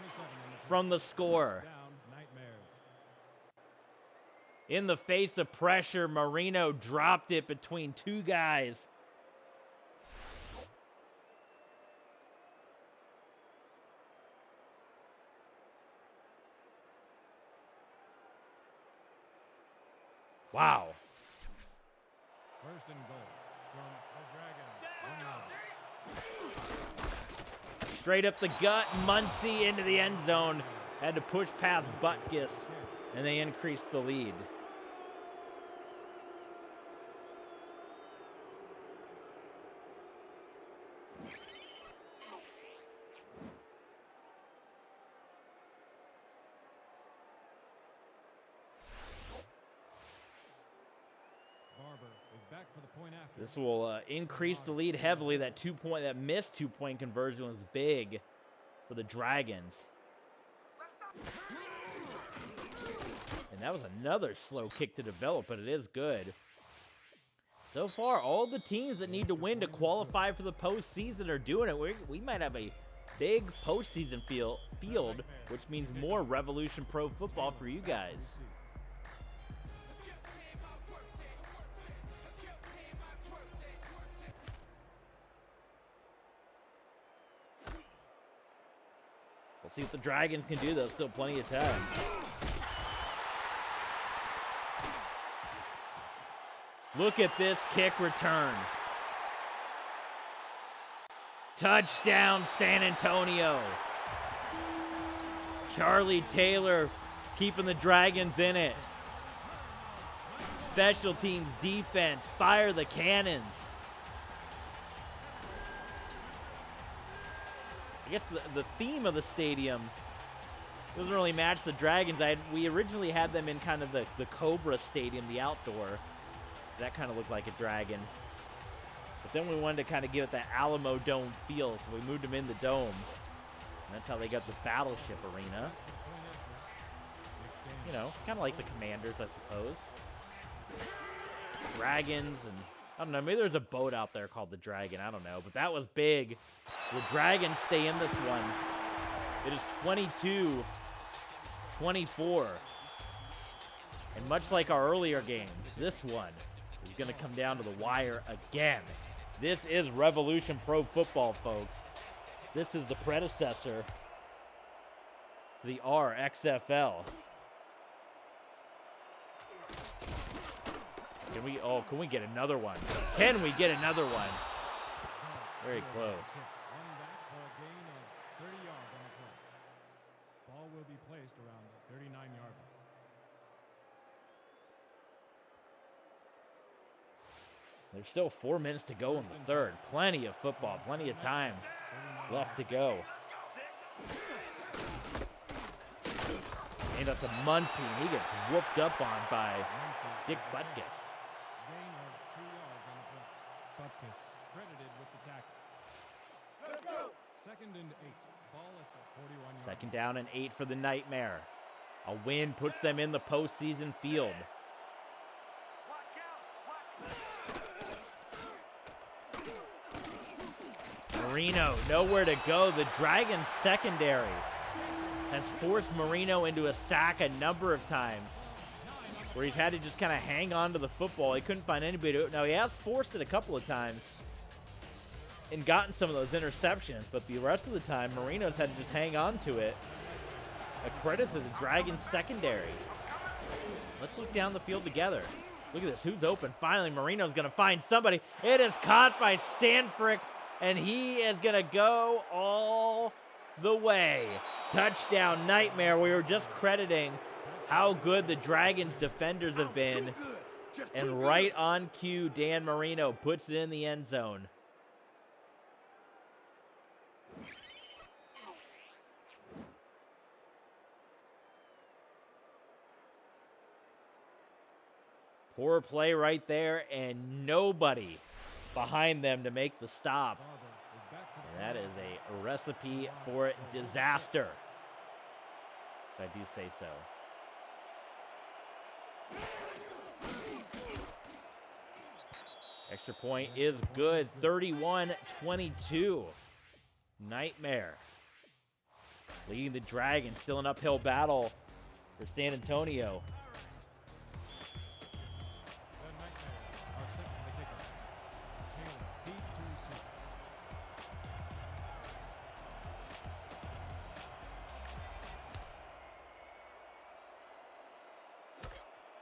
from the score. Down, Nightmares. In the face of pressure, Marino dropped it between 2 guys. Wow. First and goal from the Dragons. 1 yard. Straight up the gut, Muncie into the end zone. Had to push past Butkus, and they increased the lead. Barber is back for the point after. This will increase the lead heavily. That missed 2-point conversion was big for the Dragons. And that was another slow kick to develop, but it is good. So far, all the teams that need to win to qualify for the postseason are doing it. We might have a big postseason field, which means more Revolution Pro football for you guys. We'll see what the Dragons can do, though. Still plenty of time. Look at this kick return. Touchdown, San Antonio. Charlie Taylor keeping the Dragons in it. Special teams, defense, fire the cannons. I guess the theme of the stadium doesn't really match the Dragons. We originally had them in kind of the Cobra Stadium, the outdoor. That kind of looked like a dragon. But then we wanted to kind of give it that Alamo Dome feel, so we moved them in the dome. And that's how they got the Battleship Arena. You know, kind of like the Commanders, I suppose. Dragons, and I don't know, maybe there's a boat out there called the Dragon, I don't know. But that was big. The Dragons stay in this one. It is 22-24. And much like our earlier game, this one is going to come down to the wire again. This is Revolution Pro Football, folks. This is the predecessor to the RXFL. Can we get another one? Can we get another one? Very close. One back for a gain of 30 yards on the play. Ball will be placed around the 39-yard line. There's still 4 minutes to go in the third. Plenty of football, plenty of time left to go. Hand up to Muncie, and he gets whooped up on by Dick Butkus. Gain of 2 yards on the play. Butkus credited with the tackle. Second and 8. Ball at the 41-yard line. Second down and 8 for the Nightmare. A win puts them in the postseason field. Marino, nowhere to go. The Dragons secondary has forced Marino into a sack a number of times, where he's had to just kind of hang on to the football. He couldn't find anybody to. Now, he has forced it a couple of times and gotten some of those interceptions, but the rest of the time, Marino's had to just hang on to it. A credit to the Dragons secondary. Let's look down the field together. Look at this. Who's open? Finally, Marino's going to find somebody. It is caught by Stanfrick, and he is going to go all the way. Touchdown, Nightmare. We were just crediting how good the Dragons defenders have been. And right on cue, Dan Marino puts it in the end zone. Poor play right there, and nobody behind them to make the stop. Barber is back for the And that is penalty. a recipe for disaster, if I do say so. Extra point is good. 31-22. Nightmare leading the Dragons. Still an uphill battle for San Antonio. The Nightmare are set for the kickoff. Taylor, deep to receive.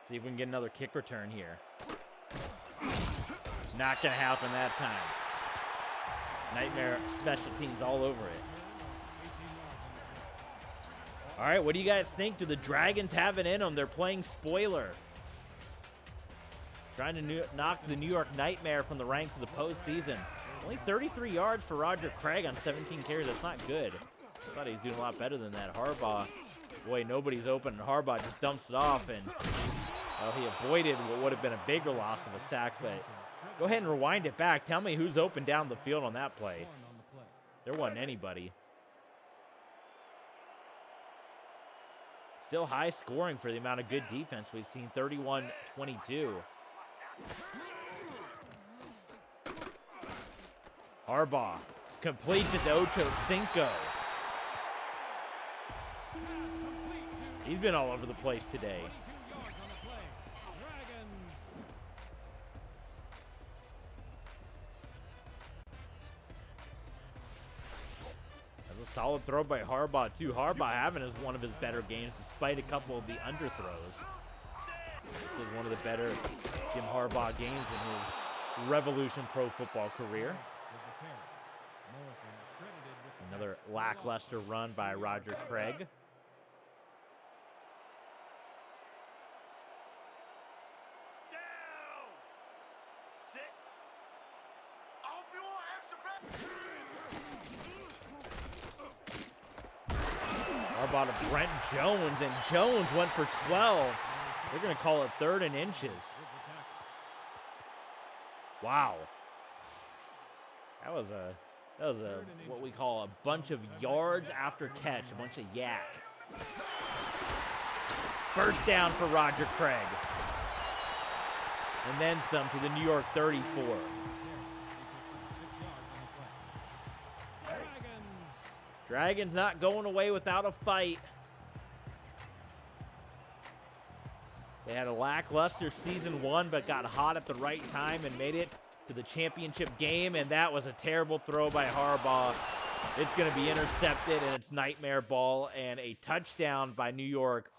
See if we can get another kick return here. Not going to happen that time. Nightmare special teams all over it. All right, what do you guys think? Do the Dragons have it in them? They're playing spoiler. Trying to knock the New York Nightmare from the ranks of the postseason. Only 33 yards for Roger Craig on 17 carries. That's not good. I thought he was doing a lot better than that. Harbaugh, boy, nobody's open, and Harbaugh just dumps it off, and well, he avoided what would have been a bigger loss of a sack, but go ahead and rewind it back. Tell me who's open down the field on that play. There wasn't anybody. Still high scoring for the amount of good defense we've seen, 31-22. Harbaugh completes it to Ocho Cinco. He's been all over the place today. That's a solid throw by Harbaugh, too. Harbaugh having is one of his better games, despite a couple of the underthrows. This is one of the better Jim Harbaugh games in his Revolution Pro Football career. Another lackluster run by Roger Craig. Down. Sit. Harbaugh to Brent Jones, and Jones went for 12. They're going to call it 3rd and inches. Wow. That was a what we call a bunch of yards after catch, a bunch of yak. First down for Roger Craig. And then some to the New York 34. Dragons not going away without a fight. They had a lackluster season 1, but got hot at the right time and made it to the championship game, and that was a terrible throw by Harbaugh. It's going to be intercepted, and it's nightmare ball, and a touchdown by New York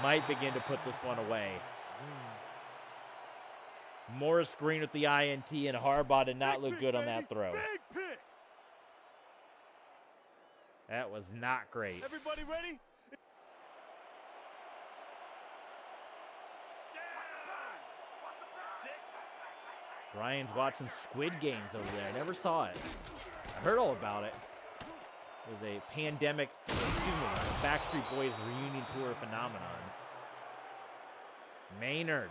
might begin to put this one away. Morris Green with the INT, and Harbaugh did not look good on that throw. Big pick. That was not great. Everybody ready? Brian's watching Squid Games over there. I never saw it. I heard all about it. It was a pandemic, Backstreet Boys reunion tour phenomenon. Maynard.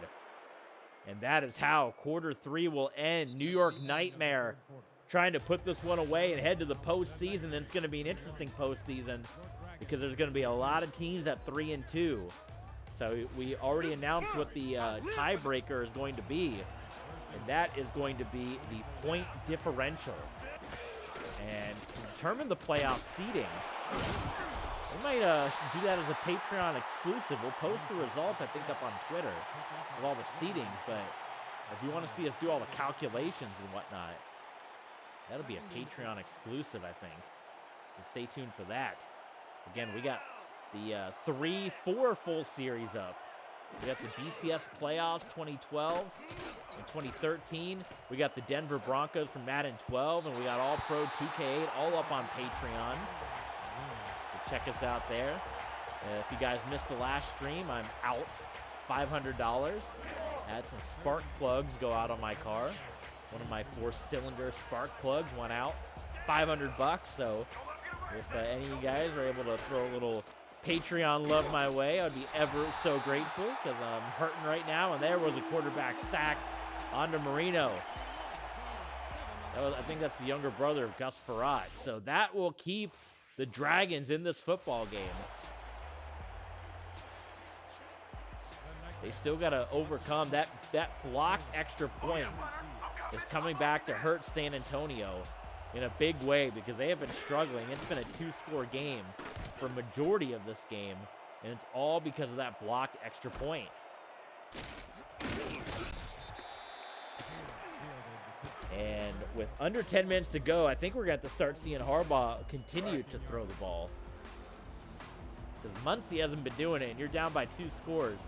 And that is how quarter 3 will end. New York Nightmare trying to put this one away and head to the postseason. And it's going to be an interesting postseason because there's going to be a lot of teams at 3-2. So we already announced what the tiebreaker is going to be. And that is going to be the point differential. And to determine the playoff seedings, we might do that as a Patreon exclusive. We'll post the results, I think, up on Twitter with all the seedings. But if you want to see us do all the calculations and whatnot, that'll be a Patreon exclusive, I think. So stay tuned for that. Again, we got the 3-4 full series up. We got the BCS playoffs 2012 and 2013. We got the Denver Broncos from Madden 12, and we got All Pro 2K8 all up on Patreon. So check us out there. If you guys missed the last stream, I'm out $500. Had some spark plugs go out on my car. One of my 4-cylinder spark plugs went out. $500. So if any of you guys are able to throw a little Patreon love my way, I'd be ever so grateful because I'm hurting right now. And there was a quarterback sack onto Marino. I think that's the younger brother of Gus Frerotte. So that will keep the Dragons in this football game. They still got to overcome that blocked extra point is coming back to hurt San Antonio in a big way because they have been struggling. It's been a 2-score game for majority of this game, and it's all because of that blocked extra point. And with under 10 minutes to go, I think we're going to have to start seeing Harbaugh continue to throw the ball. Because Muncie hasn't been doing it, and you're down by 2 scores.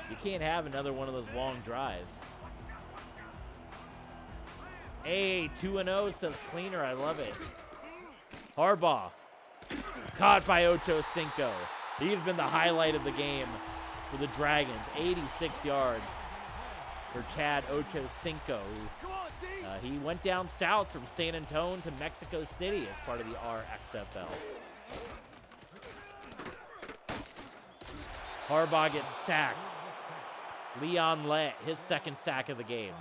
You can't have another one of those long drives. Hey, 2-0 says Cleaner. I love it. Harbaugh. Caught by Ocho Cinco. He's been the highlight of the game for the Dragons. 86 yards for Chad Ocho Cinco. He went down south from San Antonio to Mexico City as part of the RXFL. Harbaugh gets sacked. Leon Lett, his second sack of the game.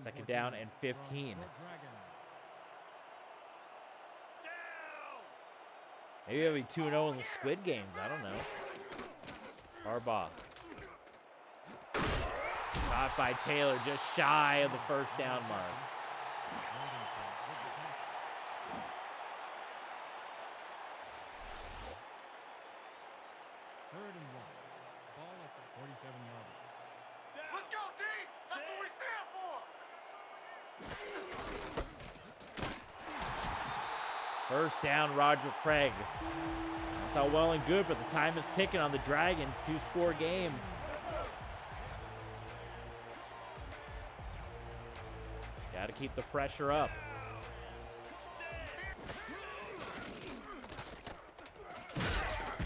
Second down and 15. Maybe it'll be 2-0 in the Squid Games. I don't know. Harbaugh. Caught by Taylor, just shy of the first down mark. Third and 1. Ball at the 47-yard line. Let's go, D! That's what we stand for! First down, Roger Craig. That's all well and good, but the time is ticking on the Dragons. 2-score game. Got to keep the pressure up.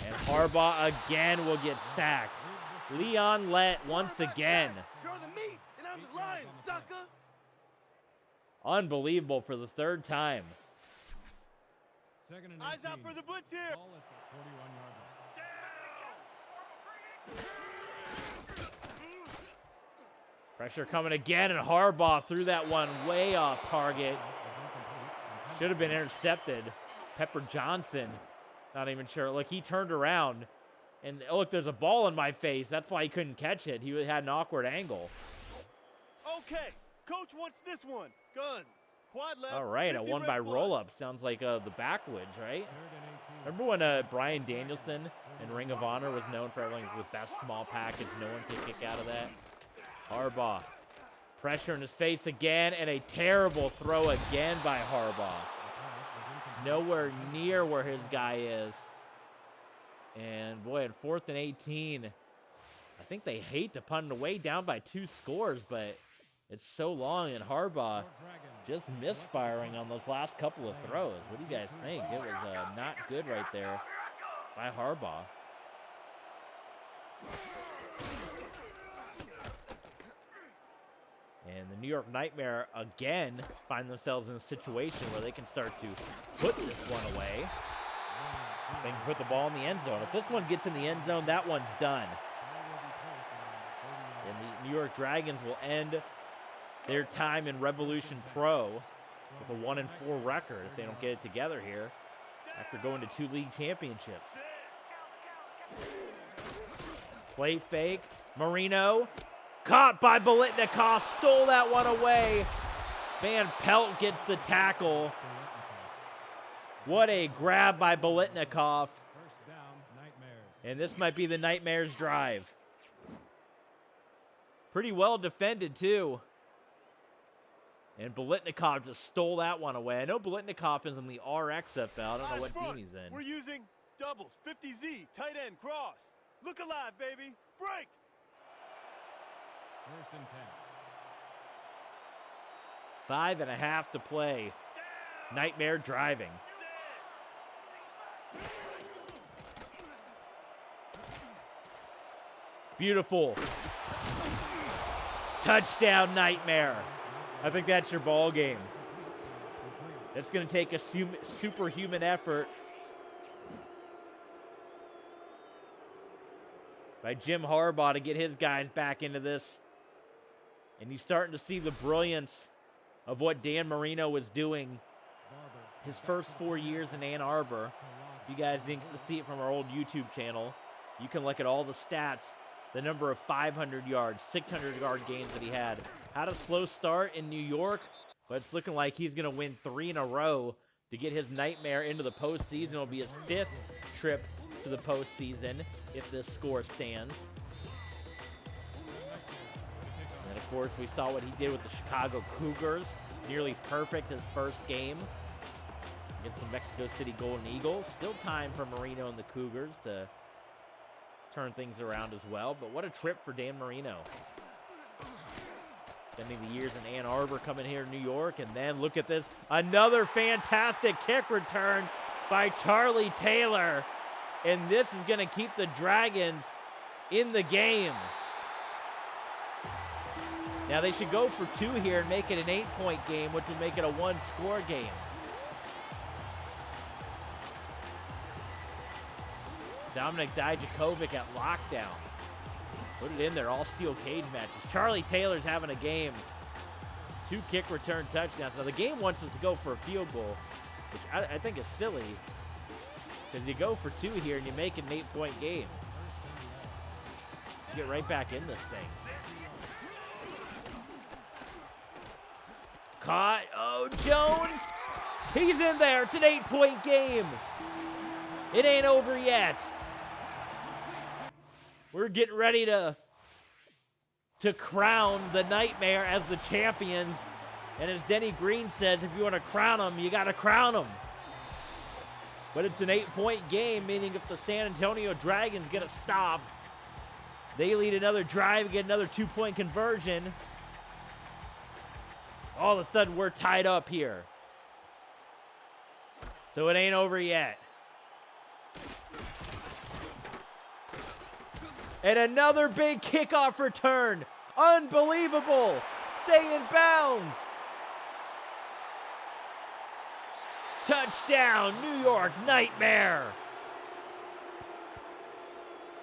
And Harbaugh again will get sacked. Leon Lett once again. You're the meat, and I'm the lion, sucker! Unbelievable for the third time. Second and Eyes 18. out for the blitz here! Ball at the 41-yard line. Pressure coming again, and Harbaugh threw that one way off target. Should have been intercepted. Pepper Johnson, not even sure. Look, he turned around, and look, there's a ball in my face. That's why he couldn't catch it. He had an awkward angle. Okay, coach wants this one. Gun. Quad left. All right, a 50 one red by flag. roll-up. Sounds like the backwoods, right? Remember when Brian Danielson in Ring of Honor was known for having the best small package? No one could kick out of that. Harbaugh. Pressure in his face again, and a terrible throw again by Harbaugh. Nowhere near where his guy is. And boy, at 4th and 18, I think they hate to punt it away down by 2 scores, but it's so long, and Harbaugh just misfiring on those last couple of throws. What do you guys think? It was not good right there by Harbaugh. And the New York Nightmare again find themselves in a situation where they can start to put this one away. They can put the ball in the end zone. If this one gets in the end zone, that one's done. And the New York Dragons will end their time in Revolution Pro with a 1-4 record if they don't get it together here after going to 2 league championships. Play fake. Marino. Caught by Bolitnikov. Stole that one away. Van Pelt gets the tackle. What a grab by Bolitnikov. First down, Nightmares. And this might be the Nightmares drive. Pretty well defended, too. And Bolitnikov just stole that one away. I know Bolitnikov is in the RXFL. I don't know what team he's in. We're using doubles, 50Z, tight end, cross. Look alive, baby. Break! First and 10. 5.5 to play. Nightmare driving. Beautiful. Touchdown, Nightmare. I think that's your ball game. It's going to take a superhuman effort by Jim Harbaugh to get his guys back into this. And you're starting to see the brilliance of what Dan Marino was doing his first 4 years in Ann Arbor. If you guys didn't get to see it from our old YouTube channel, you can look at all the stats, the number of 500 yards, 600-yard games that he had. Had a slow start in New York, but it's looking like he's going to win 3 in a row to get his nightmare into the postseason. It'll be his 5th trip to the postseason if this score stands. And of course, we saw what he did with the Chicago Cougars. Nearly perfect his first game against the Mexico City Golden Eagles. Still time for Marino and the Cougars to turn things around as well. But what a trip for Dan Marino. Spending the years in Ann Arbor, coming here to New York, and then look at this. Another fantastic kick return by Charlie Taylor. And this is going to keep the Dragons in the game. Now they should go for 2 here and make it an 8-point game, which would make it a 1-score game. Dominic Dijakovic at lockdown. Put it in there, all steel cage matches. Charlie Taylor's having a game. 2 kick return touchdowns. Now the game wants us to go for a field goal, which I think is silly, because you go for 2 here and you make it an 8-point game. You get right back in this thing. Caught. Oh, Jones. He's in there. It's an 8-point game. It ain't over yet. We're getting ready to crown the Nightmare as the champions. And as Denny Green says, if you want to crown them, you got to crown them. But it's an 8-point game, meaning if the San Antonio Dragons get a stop, they lead another drive, get another 2-point conversion. All of a sudden, we're tied up here. So it ain't over yet. And another big kickoff return. Unbelievable. Stay in bounds. Touchdown, New York Nightmare.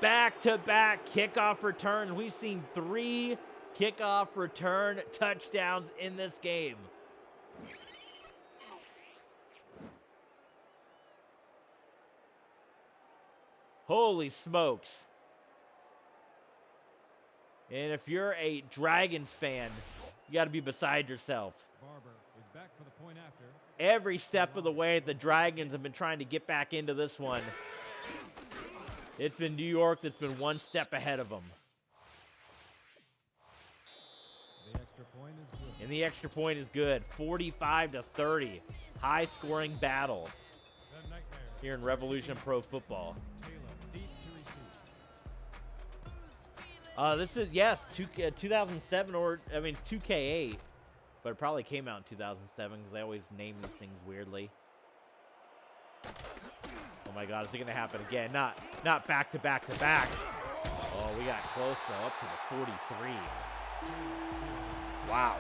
Back-to-back kickoff returns. We've seen 3 kickoff return touchdowns in this game. Holy smokes. And if you're a Dragons fan, you got to be beside yourself. Barber is back for the point after. Every step of the way, the Dragons have been trying to get back into this one. It's been New York that's been one step ahead of them. The extra point is good. And the extra point is good. 45-30. High-scoring battle The Nightmare. here in Revolution Pro Football. Taylor deep to receive. This is, yes, 2007, or, I mean, it's 2K8. But it probably came out in 2007 because they always name these things weirdly. Oh my God, is it going to happen again? Not back to back to back. Oh, we got close though, up to the 43. Wow.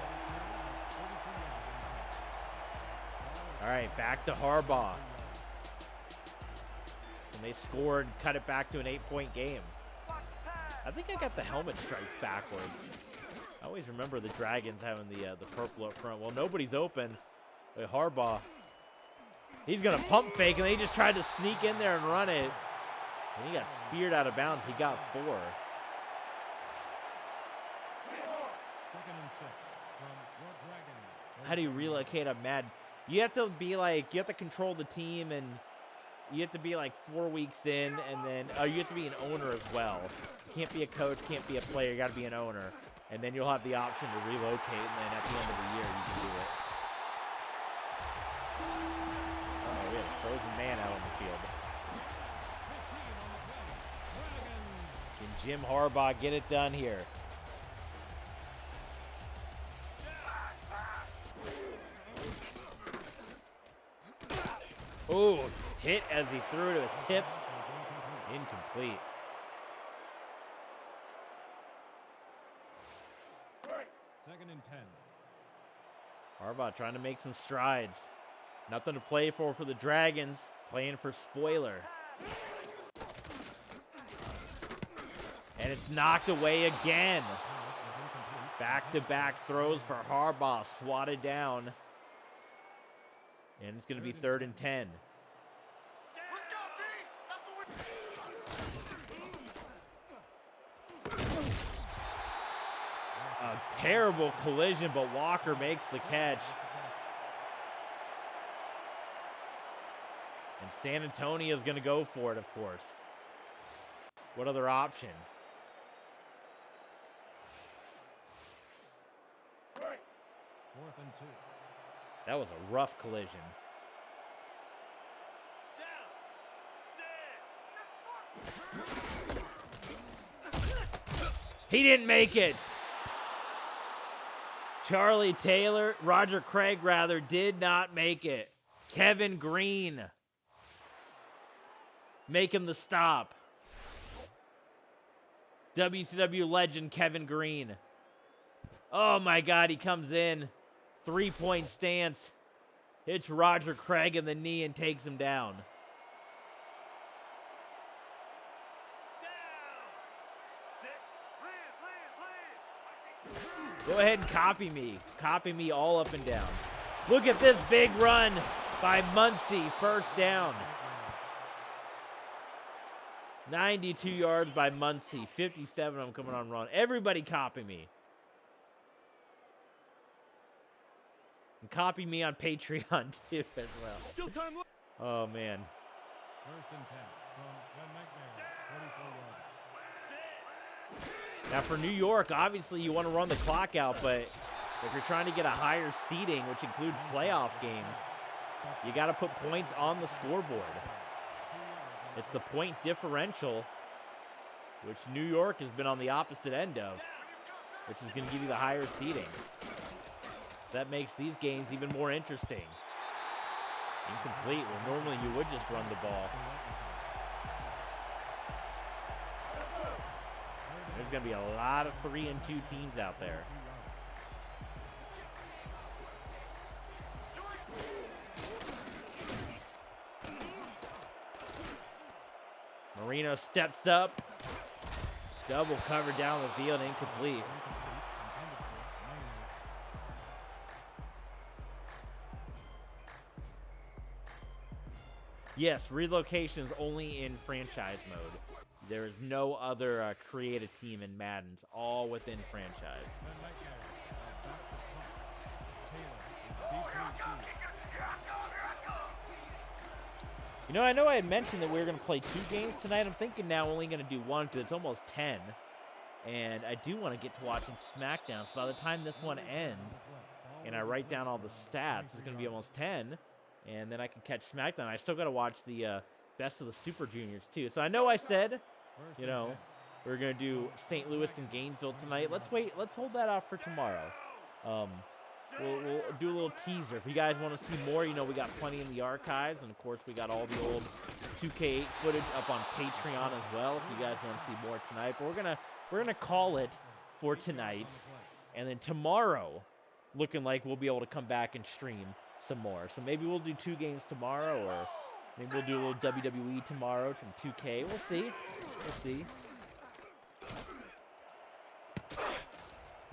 All right, back to Harbaugh. And they scored and cut it back to an 8-point game. I think I got the helmet stripes backwards. I always remember the Dragons having the purple up front. Well, nobody's open. Wait, Harbaugh. He's going to pump fake, and they just tried to sneak in there and run it. And he got speared out of bounds. He got 4. 2nd and 6 from your Dragon. How do you relocate a Madden? You have to be like, you have to control the team, and you have to be like 4 weeks in, and then you have to be an owner as well. You can't be a coach, can't be a player. You got to be an owner. And then you'll have the option to relocate, and then at the end of the year, you can do it. Uh-oh, we have a frozen man out on the field. Can Jim Harbaugh get it done here? Oh, hit as he threw to his tip. Incomplete. 2nd and 10. Harbaugh trying to make some strides. Nothing to play for the Dragons. Playing for spoiler. And it's knocked away again. Back-to-back throws for Harbaugh, swatted down. And it's going to be 3rd and 10. A terrible collision, but Walker makes the catch. And San Antonio is going to go for it, of course. What other option? 4th and 2. That was a rough collision. He didn't make it. Roger Craig did not make it. Kevin Green making the stop. WCW legend Kevin Green. Oh my God, he comes in. 3-point stance. Hits Roger Craig in the knee and takes him down. Go ahead and copy me. Copy me all up and down. Look at this big run by Muncie. 1st down. 92 yards by Muncie. 57 of them coming on run. Everybody copy me. And copy me on Patreon too as well. Oh man. 1st and 10 from the Nightmare. 44 yards. Now for New York, obviously you want to run the clock out, but if you're trying to get a higher seeding, which includes playoff games, you got to put points on the scoreboard. It's the point differential, which New York has been on the opposite end of, which is going to give you the higher seeding. So that makes these games even more interesting. Incomplete, where normally you would just run the ball. There's going to be a lot of 3 and 2 teams out there. Marino steps up. Double cover down the field, incomplete. Yes, relocation is only in franchise mode. There is no other creative team in Madden. It's all within franchise. You know, I know I had mentioned that we were going to play 2 games tonight. I'm thinking now only going to do 1 because it's almost 10. And I do want to get to watching SmackDown. So by the time this one ends and I write down all the stats, it's going to be almost 10. And then I can catch SmackDown. I still got to watch the Best of the Super Juniors too. So I know I said, you know, we're going to do St. Louis and Gainesville tonight. Let's wait. Let's hold that off for tomorrow. We'll do a little teaser. If you guys want to see more, you know, we got plenty in the archives. And, of course, we got all the old 2K8 footage up on Patreon as well if you guys want to see more tonight. But we're gonna call it for tonight. And then tomorrow, looking like we'll be able to come back and stream some more. So maybe we'll do 2 games tomorrow, or maybe we'll do a little WWE tomorrow, some 2K. We'll see. We'll see.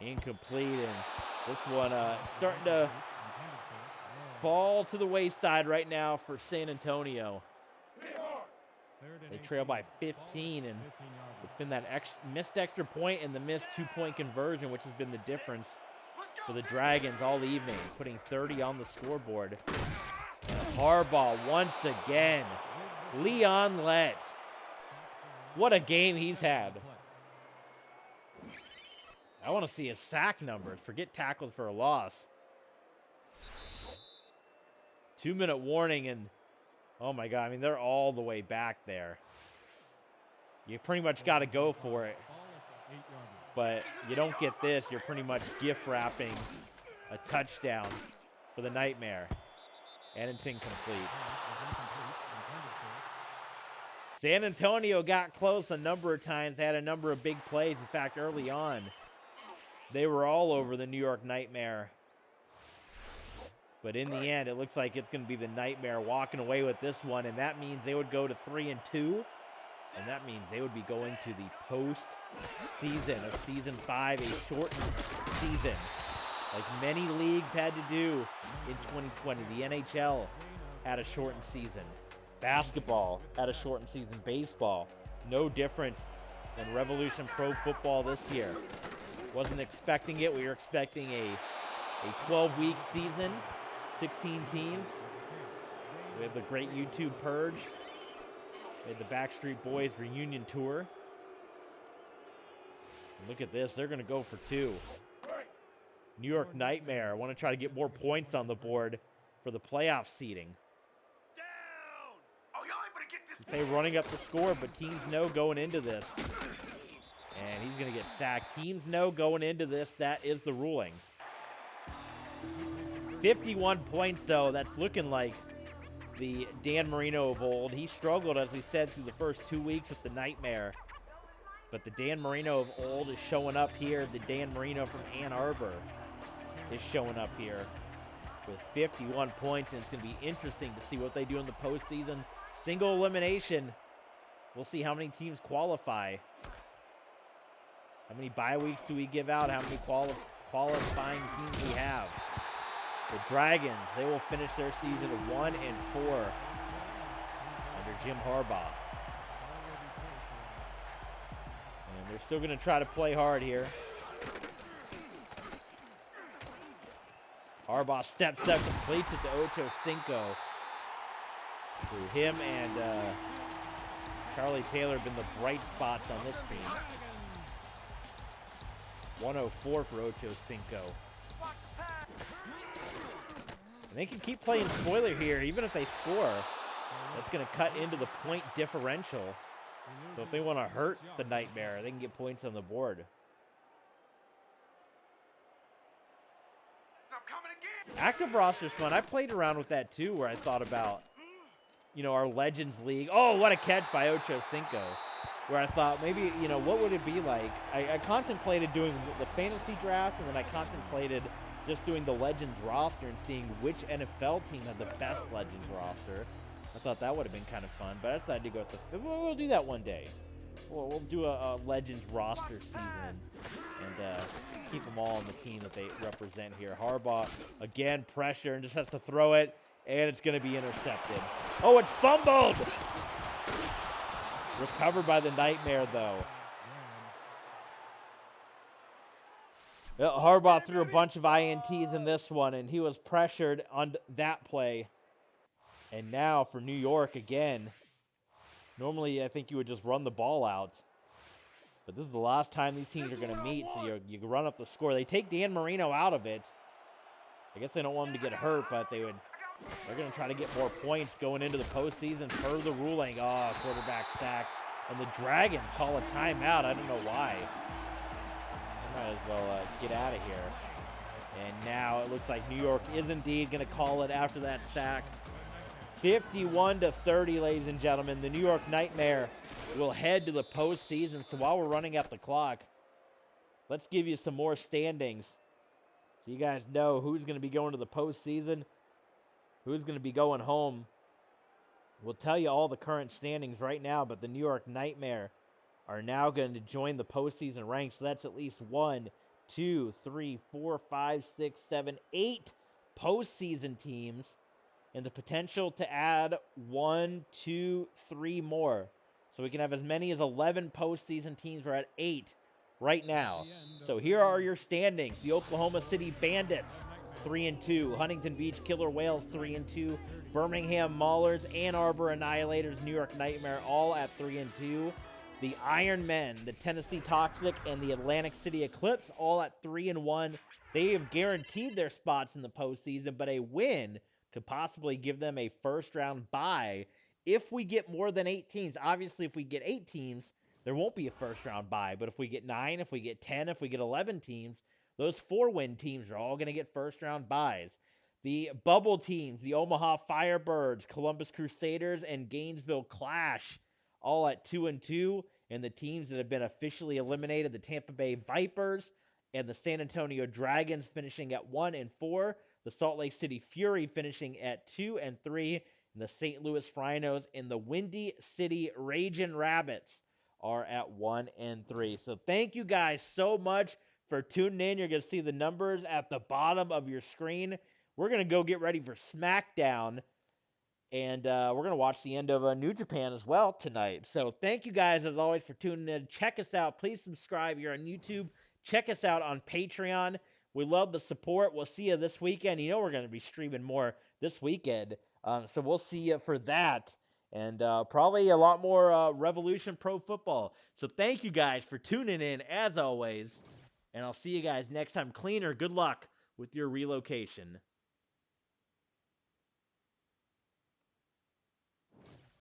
Incomplete, and this one starting to fall to the wayside right now for San Antonio. They trail by 15, and it's been that missed extra point and the missed 2-point conversion, which has been the difference for the Dragons all evening, putting 30 on the scoreboard. And Harbaugh once again. Leon Lett. What a game he's had. I want to see his sack numbers. Forget tackled for a loss. 2-minute warning, and oh my God, I mean, they're all the way back there. You pretty much got to go for it. But you don't get this, you're pretty much gift wrapping a touchdown for the Nightmare. And it's incomplete. San Antonio got close a number of times. They had a number of big plays. In fact, early on, they were all over the New York Nightmare. But in the end, it looks like it's going to be the Nightmare walking away with this one, and that means they would go to 3 and 2. And that means they would be going to the post-season of Season 5, a shortened season, like many leagues had to do in 2020. The NHL had a shortened season. Basketball had a shortened season. Baseball, no different than Revolution Pro Football this year. Wasn't expecting it. We were expecting a 12-week season, 16 teams. We had the great YouTube purge. We had the Backstreet Boys reunion tour. And look at this. They're going to go for 2. New York Nightmare. I want to try to get more points on the board for the playoff seeding. Say running up the score, but teams know going into this. And he's going to get sacked. Teams know going into this, that is the ruling. 51 points, though. That's looking like the Dan Marino of old. He struggled, as we said, through the first 2 weeks with the Nightmare. But the Dan Marino of old is showing up here. The Dan Marino from Ann Arbor is showing up here with 51 points. And it's going to be interesting to see what they do in the postseason. Single elimination. We'll see how many teams qualify. How many bye weeks do we give out? How many qualifying teams we have? The Dragons, they will finish their season 1-4 under Jim Harbaugh. And they're still going to try to play hard here. Harbaugh step completes it to Ocho Cinco. Through him and Charlie Taylor have been the bright spots on this team. 104 for Ocho Cinco. And they can keep playing spoiler here, even if they score. That's going to cut into the point differential. So if they want to hurt the Nightmare, they can get points on the board. Active roster's fun. I played around with that too, where I thought about, our Legends League. Oh, what a catch by Ocho Cinco. Where I thought maybe, what would it be like? I contemplated doing the fantasy draft, and then I contemplated just doing the Legends roster and seeing which NFL team had the best Legends roster. I thought that would have been kind of fun, but I decided to go with we'll do that one day. We'll do a Legends roster season and keep them all on the team that they represent here. Harbaugh, again, pressure, and just has to throw it, and it's going to be intercepted. Oh, it's fumbled! Recovered by the Nightmare, though. Harbaugh threw a bunch of INTs in this one, and he was pressured on that play. And now for New York again. Normally, I think you would just run the ball out. But this is the last time these teams are going to meet, so you run up the score. They take Dan Marino out of it. I guess they don't want him to get hurt, but they're going to try to get more points going into the postseason per the ruling. Oh, quarterback sack. And the Dragons call a timeout. I don't know why. They might as well get out of here. And now it looks like New York is indeed going to call it after that sack. 51-30, ladies and gentlemen. The New York Nightmare will head to the postseason. So while we're running up the clock, let's give you some more standings so you guys know who's going to be going to the postseason, who's going to be going home. We'll tell you all the current standings right now, but the New York Nightmare are now going to join the postseason ranks. So that's at least 1, 2, 3, 4, 5, 6, 7, 8 postseason teams, and the potential to add 1, 2, 3 more. So we can have as many as 11 postseason teams. We're at 8 right now. So here are your standings. The Oklahoma City Bandits, 3-2. Huntington Beach Killer Whales, 3-2. Birmingham Maulers, Ann Arbor Annihilators, New York Nightmare, all at 3-2. The Iron Men, the Tennessee Toxic, and the Atlantic City Eclipse, all at 3-1. They have guaranteed their spots in the postseason, but a win could possibly give them a first-round bye if we get more than 8 teams. Obviously, if we get 8 teams, there won't be a first-round bye. But if we get 9, if we get 10, if we get 11 teams, those 4-win teams are all going to get first-round byes. The bubble teams, the Omaha Firebirds, Columbus Crusaders, and Gainesville Clash, all at 2-2. And the teams that have been officially eliminated, the Tampa Bay Vipers and the San Antonio Dragons finishing at 1-4. The Salt Lake City Fury finishing at 2-3. And the St. Louis Rhinos and the Windy City Ragin' Rabbits are at 1-3. So thank you guys so much for tuning in. You're going to see the numbers at the bottom of your screen. We're going to go get ready for SmackDown. And we're going to watch the end of New Japan as well tonight. So thank you guys, as always, for tuning in. Check us out. Please subscribe. You're on YouTube. Check us out on Patreon. We love the support. We'll see you this weekend. You know we're going to be streaming more this weekend. So we'll see you for that. And probably a lot more Revolution Pro Football. So thank you guys for tuning in, as always. And I'll see you guys next time. Cleaner, good luck with your relocation.